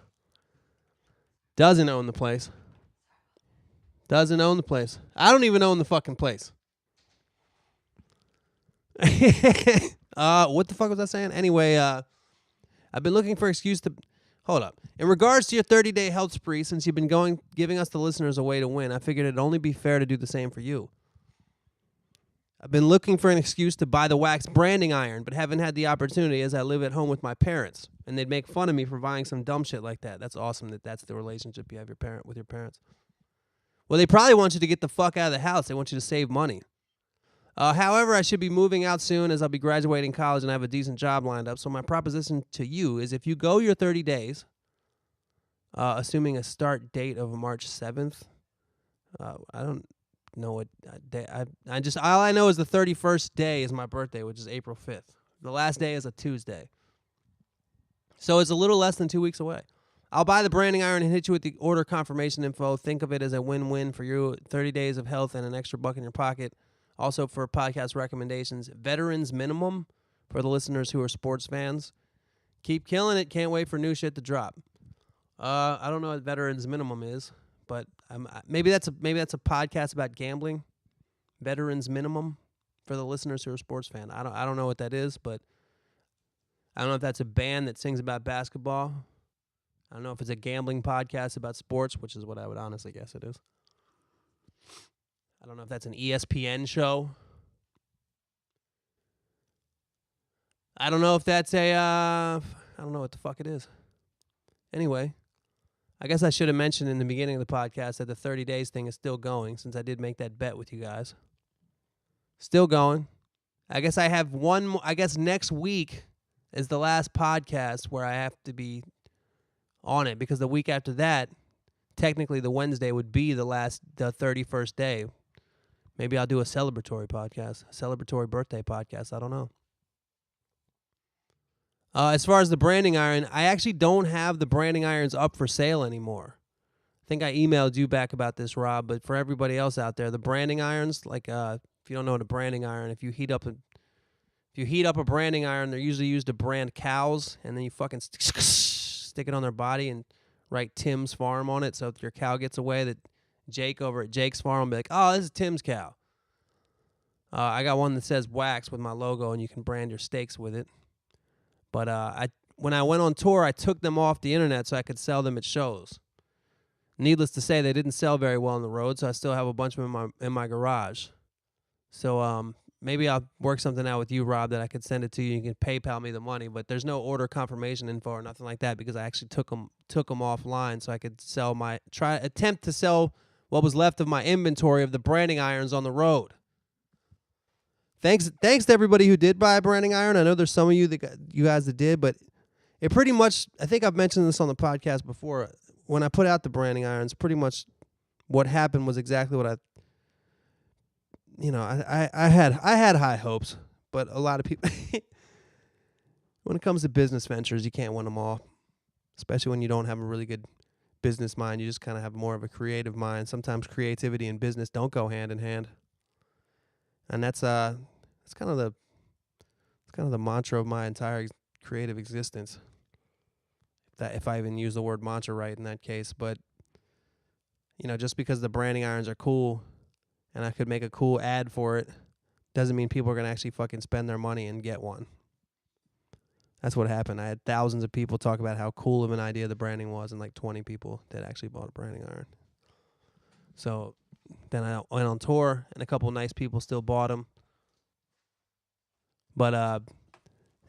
Doesn't own the place. Doesn't own the place. I don't even own the fucking place. What the fuck was I saying? Anyway, I've been looking for an excuse to... Hold up. In regards to your 30-day health spree, since you've been giving us the listeners a way to win, I figured it'd only be fair to do the same for you. I've been looking for an excuse to buy the wax branding iron, but haven't had the opportunity as I live at home with my parents. And they'd make fun of me for buying some dumb shit like that. That's awesome that that's the relationship you have with your parents. Well, they probably want you to get the fuck out of the house. They want you to save money. However, I should be moving out soon as I'll be graduating college and I have a decent job lined up. So my proposition to you is if you go your 30 days, assuming a start date of March 7th, I don't know what day. All I know is the 31st day is my birthday, which is April 5th. The last day is a Tuesday. So it's a little less than 2 weeks away. I'll buy the branding iron and hit you with the order confirmation info. Think of it as a win-win for you. 30 days of health and an extra buck in your pocket. Also for podcast recommendations, Veterans Minimum for the listeners who are sports fans. Keep killing it. Can't wait for new shit to drop. I don't know what Veterans Minimum is, but maybe that's a podcast about gambling. Veterans Minimum for the listeners who are sports fan. I don't know what that is, but I don't know if that's a band that sings about basketball. I don't know if it's a gambling podcast about sports, which is what I would honestly guess it is. I don't know if that's an ESPN show. I don't know if that's I don't know what the fuck it is. Anyway, I guess I should have mentioned in the beginning of the podcast that the 30 days thing is still going since I did make that bet with you guys. Still going. I guess I have one more. I guess next week is the last podcast where I have to be on it because the week after that, technically the Wednesday would be the 31st day. Maybe I'll do a celebratory podcast, a celebratory birthday podcast. I don't know. As far as the branding iron, I actually don't have the branding irons up for sale anymore. I think I emailed you back about this, Rob, but for everybody else out there, the branding irons, like if you don't know what a branding iron, if you heat up a branding iron, they're usually used to brand cows, and then you fucking stick it on their body and write Tim's Farm on it, so if your cow gets away, that Jake over at Jake's Farm will be like, oh, this is Tim's cow. I got one that says wax with my logo, and you can brand your steaks with it. But when I went on tour, I took them off the internet so I could sell them at shows. Needless to say, they didn't sell very well on the road, so I still have a bunch of them in my garage. So maybe I'll work something out with you, Rob, that I could send it to you. You can PayPal me the money, but there's no order confirmation info or nothing like that because I actually took them offline so I could attempt to sell what was left of my inventory of the branding irons on the road. Thanks to everybody who did buy a branding iron. I know there's some of you guys that did, but it pretty much, I think I've mentioned this on the podcast before. When I put out the branding irons, pretty much what happened was exactly what I had high hopes, but a lot of people, when it comes to business ventures, you can't win them all, especially when you don't have a really good business mind. You just kind of have more of a creative mind. Sometimes creativity and business don't go hand in hand. And that's kind of the mantra of my entire creative existence. That if I even use the word mantra right in that case, but just because the branding irons are cool and I could make a cool ad for it doesn't mean people are going to actually fucking spend their money and get one. That's what happened. I had thousands of people talk about how cool of an idea the branding was, and like 20 people that actually bought a branding iron. So then I went on tour, and a couple of nice people still bought them. But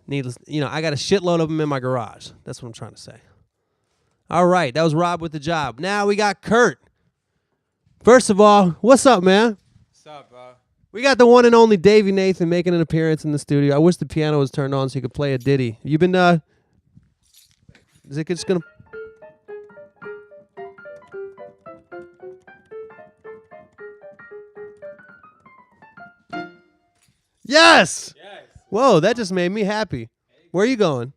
needless, I got a shitload of them in my garage. That's what I'm trying to say. All right, that was Rob with the job. Now we got Kurt. First of all, what's up, man? What's up, bro? We got the one and only Davey Nathan making an appearance in the studio. I wish the piano was turned on so you could play a ditty. You been, is it just gonna... Yes! Yes. Whoa, that just made me happy. Where are you going?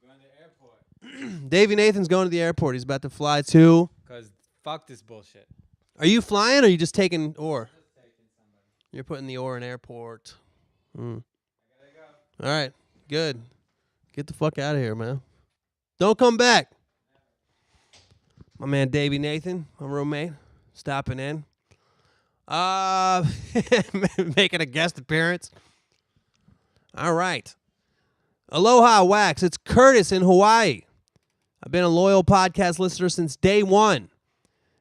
Going to the airport. Davey Nathan's going to the airport. He's about to fly to... Because fuck this bullshit. Are you flying or are you just taking ore? Just taking somebody. You're putting the ore in airport. I gotta go. All right, good. Get the fuck out of here, man. Don't come back. My man Davey Nathan, my roommate. stopping in. Making a guest appearance. All right. Aloha, Wax. It's Curtis in Hawaii. I've been a loyal podcast listener since day one.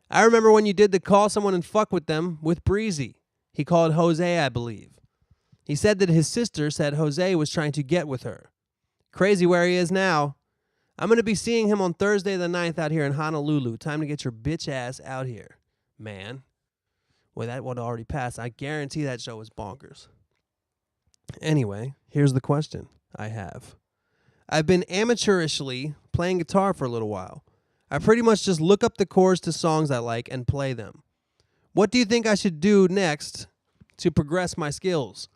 I remember when you did the call someone and fuck with them with Breezy. He called Jose, I believe. He said that his sister said Jose was trying to get with her. Crazy where he is now. I'm going to be seeing him on Thursday the 9th out here in Honolulu. Time to get your bitch ass out here, man. Well, that one already passed. I guarantee that show was bonkers. Anyway, here's the question I have. I've been amateurishly playing guitar for a little while. I pretty much just look up the chords to songs I like and play them. What do you think I should do next to progress my skills?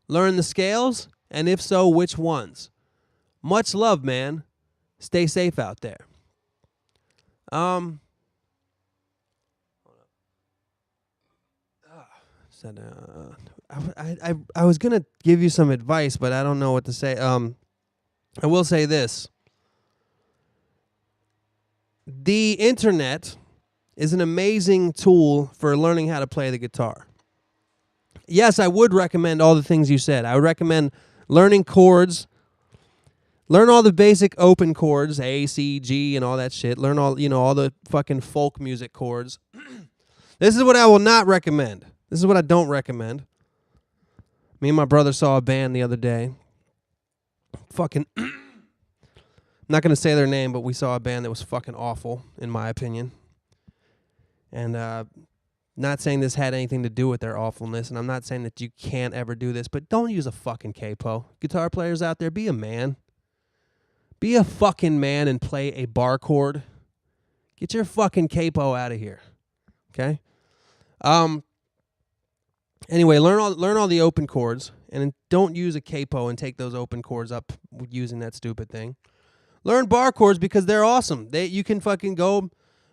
Learn the scales? And if so, which ones? Much love, man. Stay safe out there. I was gonna give you some advice, but I don't know what to say. I will say this: the internet is an amazing tool for learning how to play the guitar. Yes, I would recommend all the things you said. I would recommend learning chords. Learn all the basic open chords, A, C, G, and all that shit. Learn all the fucking folk music chords. This is what I will not recommend. This is what I don't recommend. Me and my brother saw a band the other day. Fucking, I'm not going to say their name, but we saw a band that was fucking awful, in my opinion. And not saying this had anything to do with their awfulness, and I'm not saying that you can't ever do this, but don't use a fucking capo. Guitar players out there, be a man. Be a fucking man and play a bar chord. Get your fucking capo out of here. Okay? Anyway, learn all the open chords, and don't use a capo and take those open chords up using that stupid thing. Learn bar chords because they're awesome. You can fucking go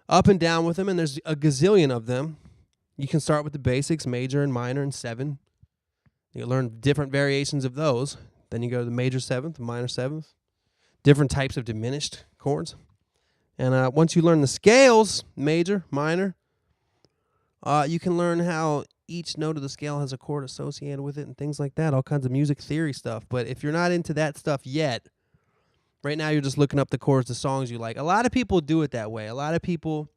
up and down with them, and there's a gazillion of them. You can start with the basics, major and minor and 7. You learn different variations of those. Then you go to the major 7th, the minor 7th. Different types of diminished chords. And once you learn the scales, major, minor, you can learn how each note of the scale has a chord associated with it and things like that, all kinds of music theory stuff. But if you're not into that stuff yet, right now you're just looking up the chords to songs you like. A lot of people do it that way. A lot of people,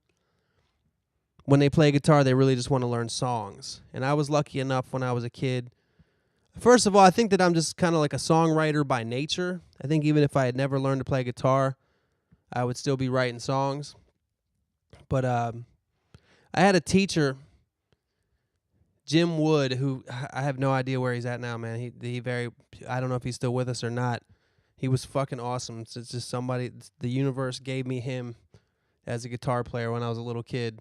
when they play guitar, they really just want to learn songs. And I was lucky enough when I was a kid. First of all, I think that I'm just kind of like a songwriter by nature. I think even if I had never learned to play guitar, I would still be writing songs. But I had a teacher, Jim Wood, who I have no idea where he's at now, man. I don't know if he's still with us or not. He was fucking awesome. It's just somebody, the universe gave me him as a guitar player when I was a little kid.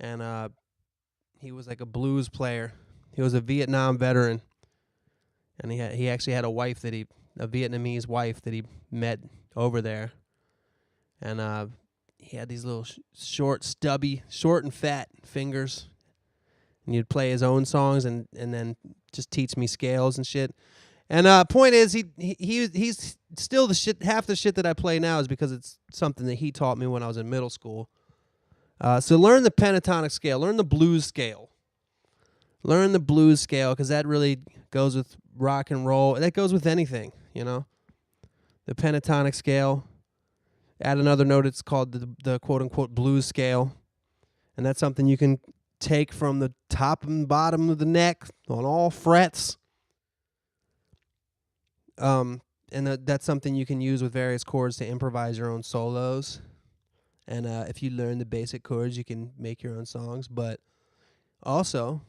And he was like a blues player. He was a Vietnam veteran. And he actually had a Vietnamese wife that he met over there. And he had these little short and fat fingers. And he'd play his own songs and then just teach me scales and shit. And point is, he's still the shit. Half the shit that I play now is because it's something that he taught me when I was in middle school. So learn the pentatonic scale. Learn the blues scale. Learn the blues scale because that really goes with rock and roll. That goes with anything, you know. The pentatonic scale. Add another note. It's called the quote-unquote blues scale. And that's something you can take from the top and bottom of the neck on all frets. And that's something you can use with various chords to improvise your own solos. And if you learn the basic chords, you can make your own songs. But also,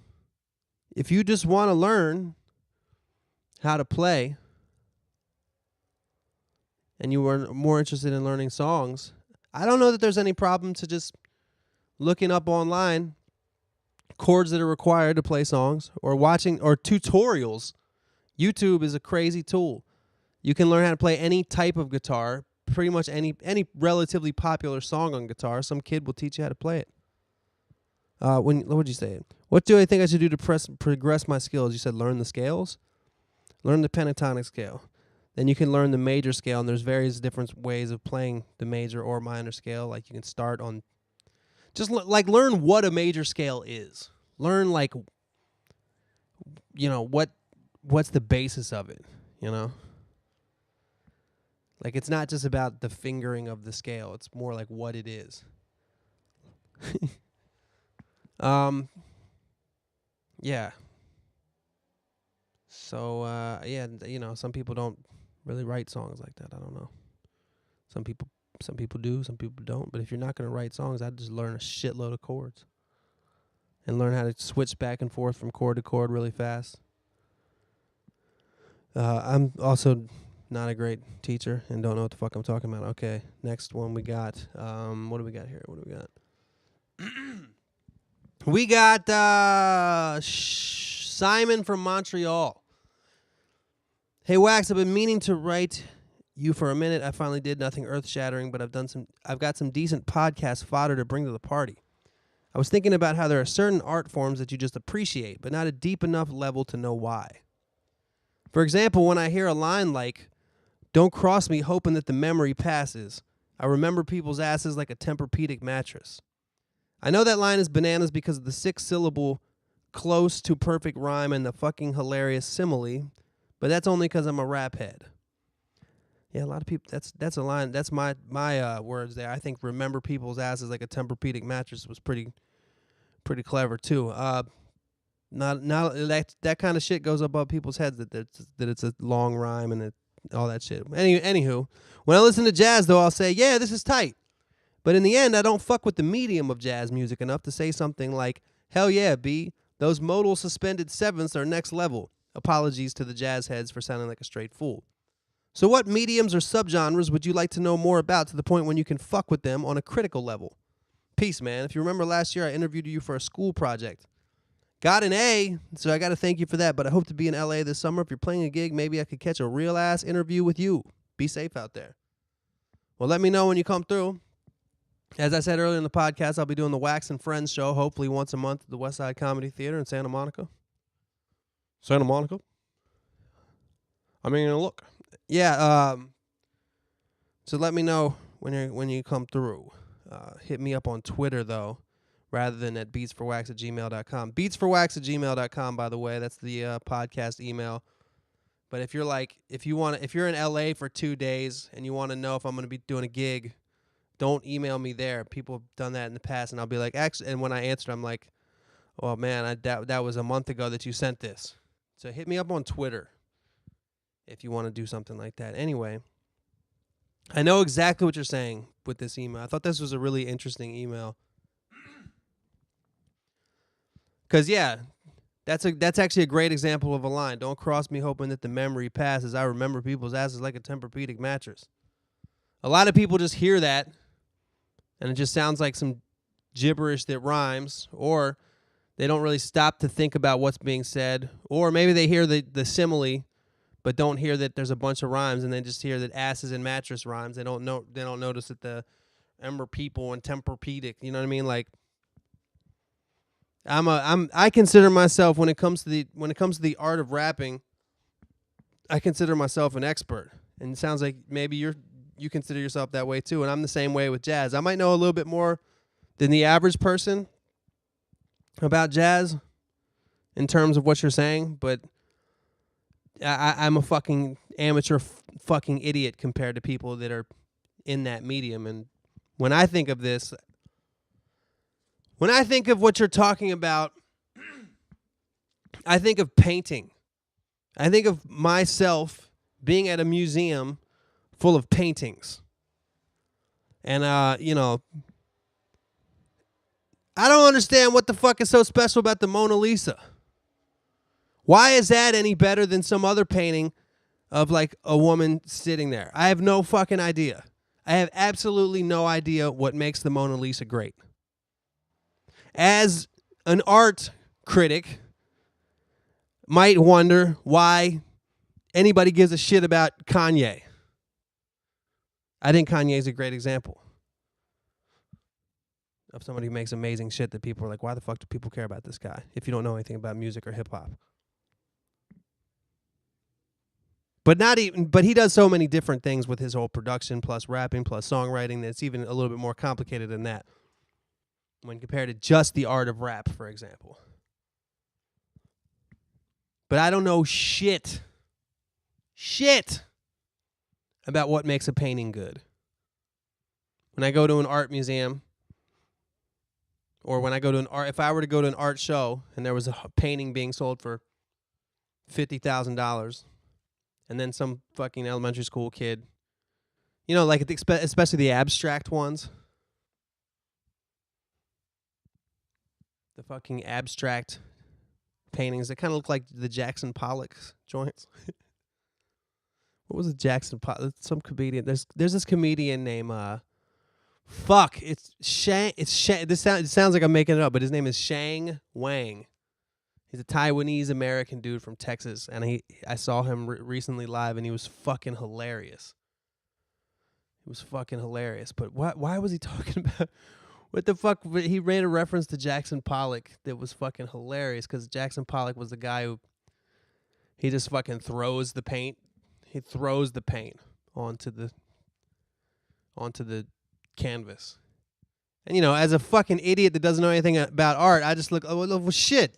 if you just want to learn how to play and you are more interested in learning songs, I don't know that there's any problem to just looking up online chords that are required to play songs or watching or tutorials. YouTube is a crazy tool. You can learn how to play any type of guitar, pretty much any relatively popular song on guitar. Some kid will teach you how to play it. What would you say? What do I think I should do to progress my skills? You said learn the scales. Learn the pentatonic scale. Then you can learn the major scale, and there's various different ways of playing the major or minor scale. Like you can start on Just like learn what a major scale is. Learn like, you know, what's the basis of it, you know? Like it's not just about the fingering of the scale. It's more like what it is. Yeah. So yeah, you know, some people don't really write songs like that. I don't know. Some people do, some people don't. But if you're not going to write songs, I'd just learn a shitload of chords and learn how to switch back and forth from chord to chord really fast. I'm also not a great teacher and don't know what the fuck I'm talking about. Okay, next one we got. What do we got here? What do we got? We got Simon from Montreal. Hey Wax, I've been meaning to write you for a minute. I finally did. Nothing earth-shattering, but I've got some decent podcast fodder to bring to the party. I was thinking about how there are certain art forms that you just appreciate, but not a deep enough level to know why. For example, when I hear a line like, "Don't cross me hoping that the memory passes," I remember people's asses like a Tempur-Pedic mattress. I know that line is bananas because of the 6-syllable close to perfect rhyme and the fucking hilarious simile, but that's only because I'm a rap head. Yeah, a lot of people, that's a line, that's my words there. I think remember people's asses like a Tempur-Pedic mattress was pretty clever too. Not that kind of shit goes above people's heads that it's a long rhyme and all that shit. Anywho, when I listen to jazz though, I'll say, yeah, this is tight. But in the end, I don't fuck with the medium of jazz music enough to say something like, hell yeah, B, those modal suspended sevenths are next level. Apologies to the jazz heads for sounding like a straight fool. So what mediums or subgenres would you like to know more about to the point when you can fuck with them on a critical level? Peace, man. If you remember last year, I interviewed you for a school project. Got an A, so I got to thank you for that, but I hope to be in LA this summer. If you're playing a gig, maybe I could catch a real-ass interview with you. Be safe out there. Well, let me know when you come through. As I said earlier in the podcast, I'll be doing the Wax and Friends show, hopefully once a month at the West Side Comedy Theater in Santa Monica. Santa Monica? I mean, look. Yeah, so let me know when you come through. Hit me up on Twitter, though, rather than at beatsforwax@gmail.com. Beatsforwax@gmail.com, by the way. That's the podcast email. But if you're in LA for 2 days and you want to know if I'm going to be doing a gig, don't email me there. People have done that in the past, and I'll be like, actually, and when I answer, I'm like, oh man, that was a month ago that you sent this. So hit me up on Twitter if you want to do something like that. Anyway, I know exactly what you're saying with this email. I thought this was a really interesting email. Because, yeah, that's actually a great example of a line. Don't cross me hoping that the memory passes. I remember people's asses like a Tempur-Pedic mattress. A lot of people just hear that, and it just sounds like some gibberish that rhymes, or they don't really stop to think about what's being said, or maybe they hear the simile, but don't hear that there's a bunch of rhymes, and they just hear that asses and mattress rhymes. They don't notice that the Ember people and Tempur-Pedic. You know what I mean? Like, I consider myself when it comes to the art of rapping, I consider myself an expert, and it sounds like maybe you consider yourself that way too. And I'm the same way with jazz. I might know a little bit more than the average person about jazz in terms of what you're saying, but I'm a fucking amateur fucking idiot compared to people that are in that medium. And when I think of this, when I think of what you're talking about, I think of painting. I think of myself being at a museum full of paintings. And, I don't understand what the fuck is so special about the Mona Lisa. Why is that any better than some other painting of like a woman sitting there? I have no fucking idea. I have absolutely no idea what makes the Mona Lisa great. As an art critic, might wonder why anybody gives a shit about Kanye. I think Kanye's a great example of somebody who makes amazing shit that people are like, why the fuck do people care about this guy if you don't know anything about music or hip hop? But he does so many different things with his whole production plus rapping plus songwriting that's even a little bit more complicated than that. when compared to just the art of rap, for example. But I don't know shit about what makes a painting good. When I go to an art museum, or when I go to if I were to go to an art show and there was a painting being sold for $50,000, and then some fucking elementary school kid, you know, like especially the abstract ones, the fucking abstract paintings that kind of look like the Jackson Pollock joints. What was it, Jackson Pollock? Some comedian. There's this comedian named it's Shang. It sounds like I'm making it up, but his name is Shang Wang. He's a Taiwanese American dude from Texas, and I saw him recently live, and he was fucking hilarious. But why was he talking about? What the fuck? He made a reference to Jackson Pollock that was fucking hilarious, because Jackson Pollock was the guy who he just fucking throws the paint. He throws the paint onto the canvas. And, you know, as a fucking idiot that doesn't know anything about art, I just look, oh, well, shit.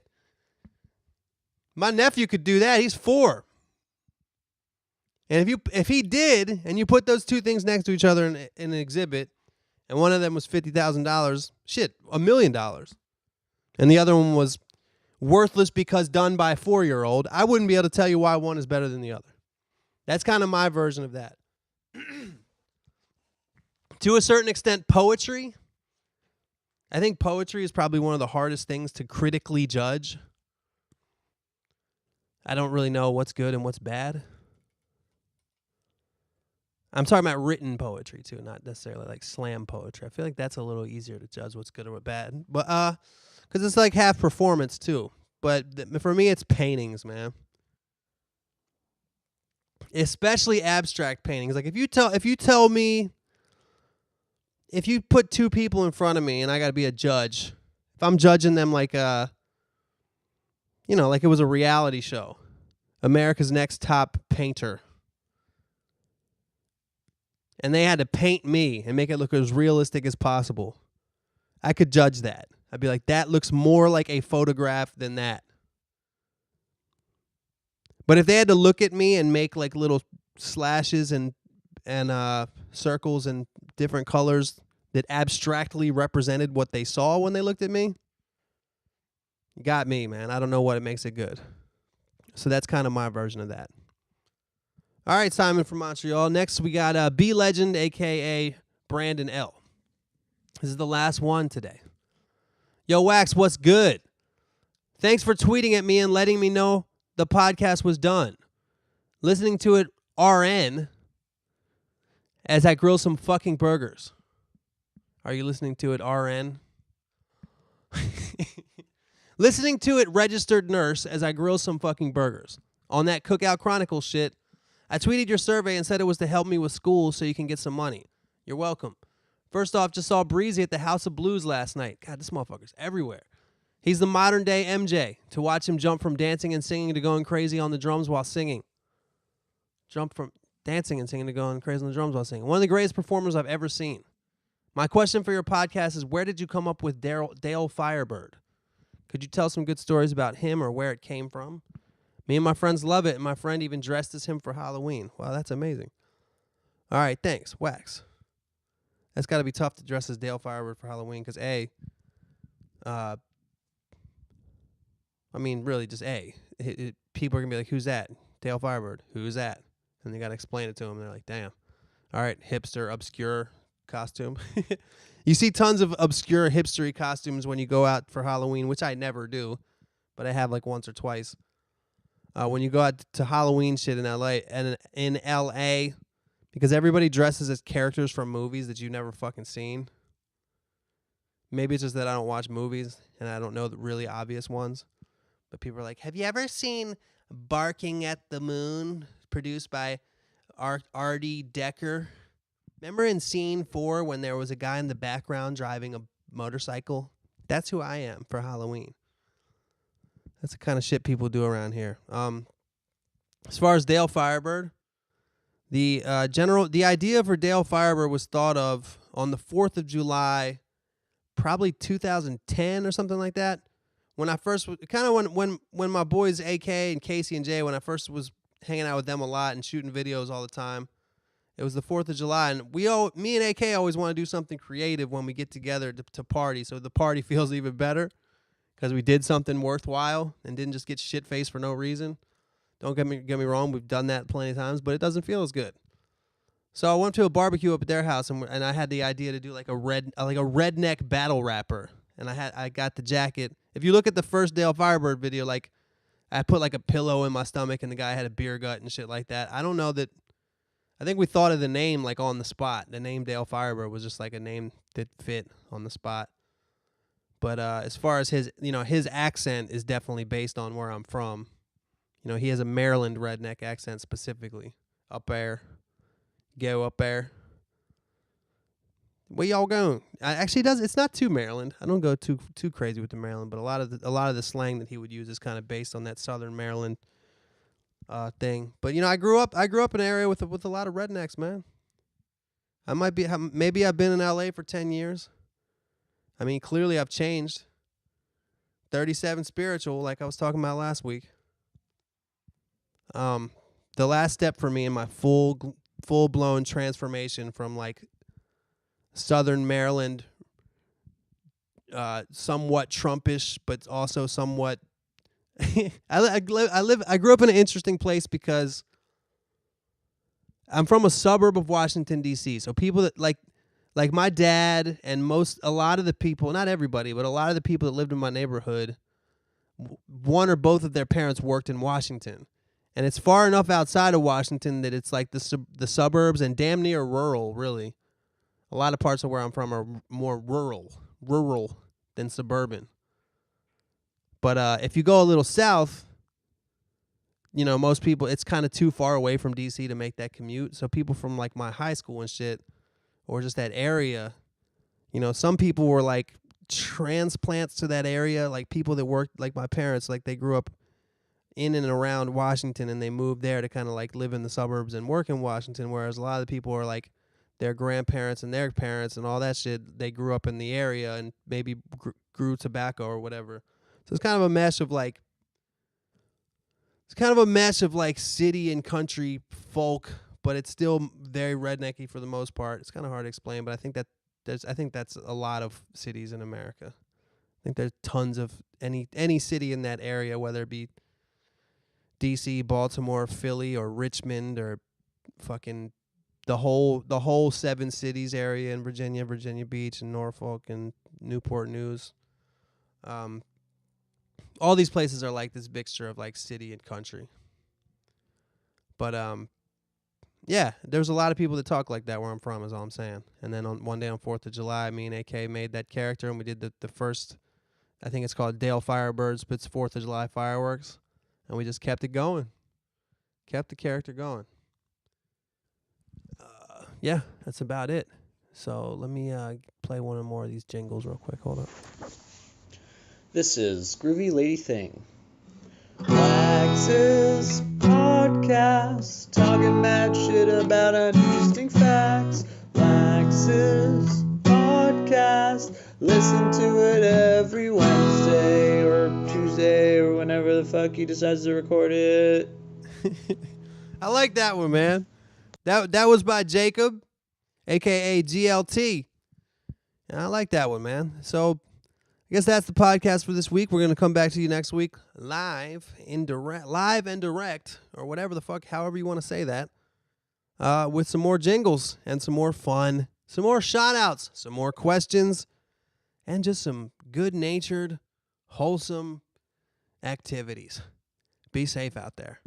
My nephew could do that. He's 4. And if he did, and you put those two things next to each other in an exhibit, and one of them was $50,000, shit, $1 million, and the other one was worthless because done by a 4-year-old, I wouldn't be able to tell you why one is better than the other. That's kind of my version of that. To a certain extent, poetry. I think poetry is probably one of the hardest things to critically judge. I don't really know what's good and what's bad. I'm talking about written poetry too, not necessarily like slam poetry. I feel like that's a little easier to judge what's good or what's bad. But because it's like half performance too. But for me, it's paintings, man. Especially abstract paintings. Like if you tell me, if you put two people in front of me and I got to be a judge, if I'm judging them like like it was a reality show, America's Next Top Painter, and they had to paint me and make it look as realistic as possible, I could judge that. I'd be like, that looks more like a photograph than that. But if they had to look at me and make like little slashes and circles and different colors that abstractly represented what they saw when they looked at me, you got me, man. I don't know what makes it good. So that's kind of my version of that. All right, Simon from Montreal. Next, we got B Legend, a.k.a. Brandon L. This is the last one today. Yo, Wax, what's good? Thanks for tweeting at me and letting me know the podcast was done. Listening to it RN as I grill some fucking burgers. Are you listening to it RN? Listening to it registered nurse as I grill some fucking burgers. On that Cookout Chronicles shit, I tweeted your survey and said it was to help me with school so you can get some money. You're welcome. First off, just saw Breezy at the House of Blues last night. God, this motherfucker's everywhere. He's the modern day MJ. To watch him jump from dancing and singing to going crazy on the drums while singing. Jump from dancing and singing to going crazy on the drums while singing. One of the greatest performers I've ever seen. My question for your podcast is, where did you come up with Dale Firebird? Could you tell some good stories about him or where it came from? Me and my friends love it, and my friend even dressed as him for Halloween. Wow, that's amazing. All right, thanks. Wax. That's got to be tough to dress as Dale Firebird for Halloween because, really just people are going to be like, who's that? Dale Firebird. Who's that? And they got to explain it to them. They're like, damn. All right, hipster, obscure costume. You see tons of obscure hipstery costumes when you go out for Halloween, which I never do, but I have like once or twice. When you go out to Halloween shit in LA, because everybody dresses as characters from movies that you've never fucking seen. Maybe it's just that I don't watch movies and I don't know the really obvious ones. But people are like, have you ever seen Barking at the Moon, produced by R.D. Decker? Remember in scene 4 when there was a guy in the background driving a motorcycle? That's who I am for Halloween. That's the kind of shit people do around here. As far as Dale Firebird, the idea for Dale Firebird was thought of on the 4th of July probably 2010 or something like that. When I first kind of when my boys AK and Casey and Jay, when I first was hanging out with them a lot and shooting videos all the time. It was the 4th of July, and me and AK always want to do something creative when we get together to party, so the party feels even better because we did something worthwhile and didn't just get shit-faced for no reason. Don't get me wrong, we've done that plenty of times, but it doesn't feel as good. So I went to a barbecue up at their house, and I had the idea to do like a redneck battle rapper, and I got the jacket. If you look at the first Dale Firebird video, like I put like a pillow in my stomach, and the guy had a beer gut and shit like that. I don't know that. I think we thought of the name like on the spot. The name Dale Firebird was just like a name that fit on the spot. But as far as his accent is definitely based on where I'm from. He has a Maryland redneck accent specifically. Up there. Go up there. Where y'all going? Actually, it's not too Maryland. I don't go too crazy with the Maryland, but a lot of the slang that he would use is kind of based on that Southern Maryland thing. But I grew up in an area with a lot of rednecks, man. Maybe I've been in LA for 10 years. I mean, clearly I've changed. 37 spiritual, like I was talking about last week. The last step for me in my full-blown transformation from like Southern Maryland, somewhat Trumpish, but also somewhat. I grew up in an interesting place because I'm from a suburb of Washington D.C. So people that like my dad and a lot of the people, not everybody, but a lot of the people that lived in my neighborhood, one or both of their parents worked in Washington. And it's far enough outside of Washington that it's like the suburbs and damn near rural, really. A lot of parts of where I'm from are more rural than suburban. But if you go a little south, most people, it's kind of too far away from D.C. to make that commute. So people from like my high school and shit, or just that area, some people were like transplants to that area, like people that worked, like my parents, like they grew up in and around Washington and they moved there to kind of like live in the suburbs and work in Washington, whereas a lot of the people are like their grandparents and their parents and all that shit, they grew up in the area and maybe grew tobacco or whatever. So it's kind of a mesh of like city and country folk, but it's still very rednecky for the most part. It's kind of hard to explain, but I think that's a lot of cities in America. I think there's tons of any city in that area, whether it be DC, Baltimore, Philly, or Richmond, or fucking the whole 7 cities area in Virginia Beach, and Norfolk, and Newport News. All these places are like this mixture of like city and country. But yeah, there's a lot of people that talk like that where I'm from, is all I'm saying. And then one day on 4th of July, me and AK made that character, and we did the first, I think it's called Dale Firebird Spits 4th of July Fireworks. And we just kept it going. Kept the character going. Yeah, that's about it. So let me play one or more of these jingles real quick. Hold up. This is Groovy Lady Thing. Wax's podcast, talking mad shit about uninteresting facts. Wax's podcast, listen to it every Wednesday or Tuesday or whenever the fuck he decides to record it. I like that one, man. That was by Jacob, a.k.a. GLT. And I like that one, man. So I guess that's the podcast for this week. We're going to come back to you next week live and direct, or whatever the fuck, however you want to say that, with some more jingles and some more fun, some more shout-outs, some more questions, and just some good-natured, wholesome activities. Be safe out there.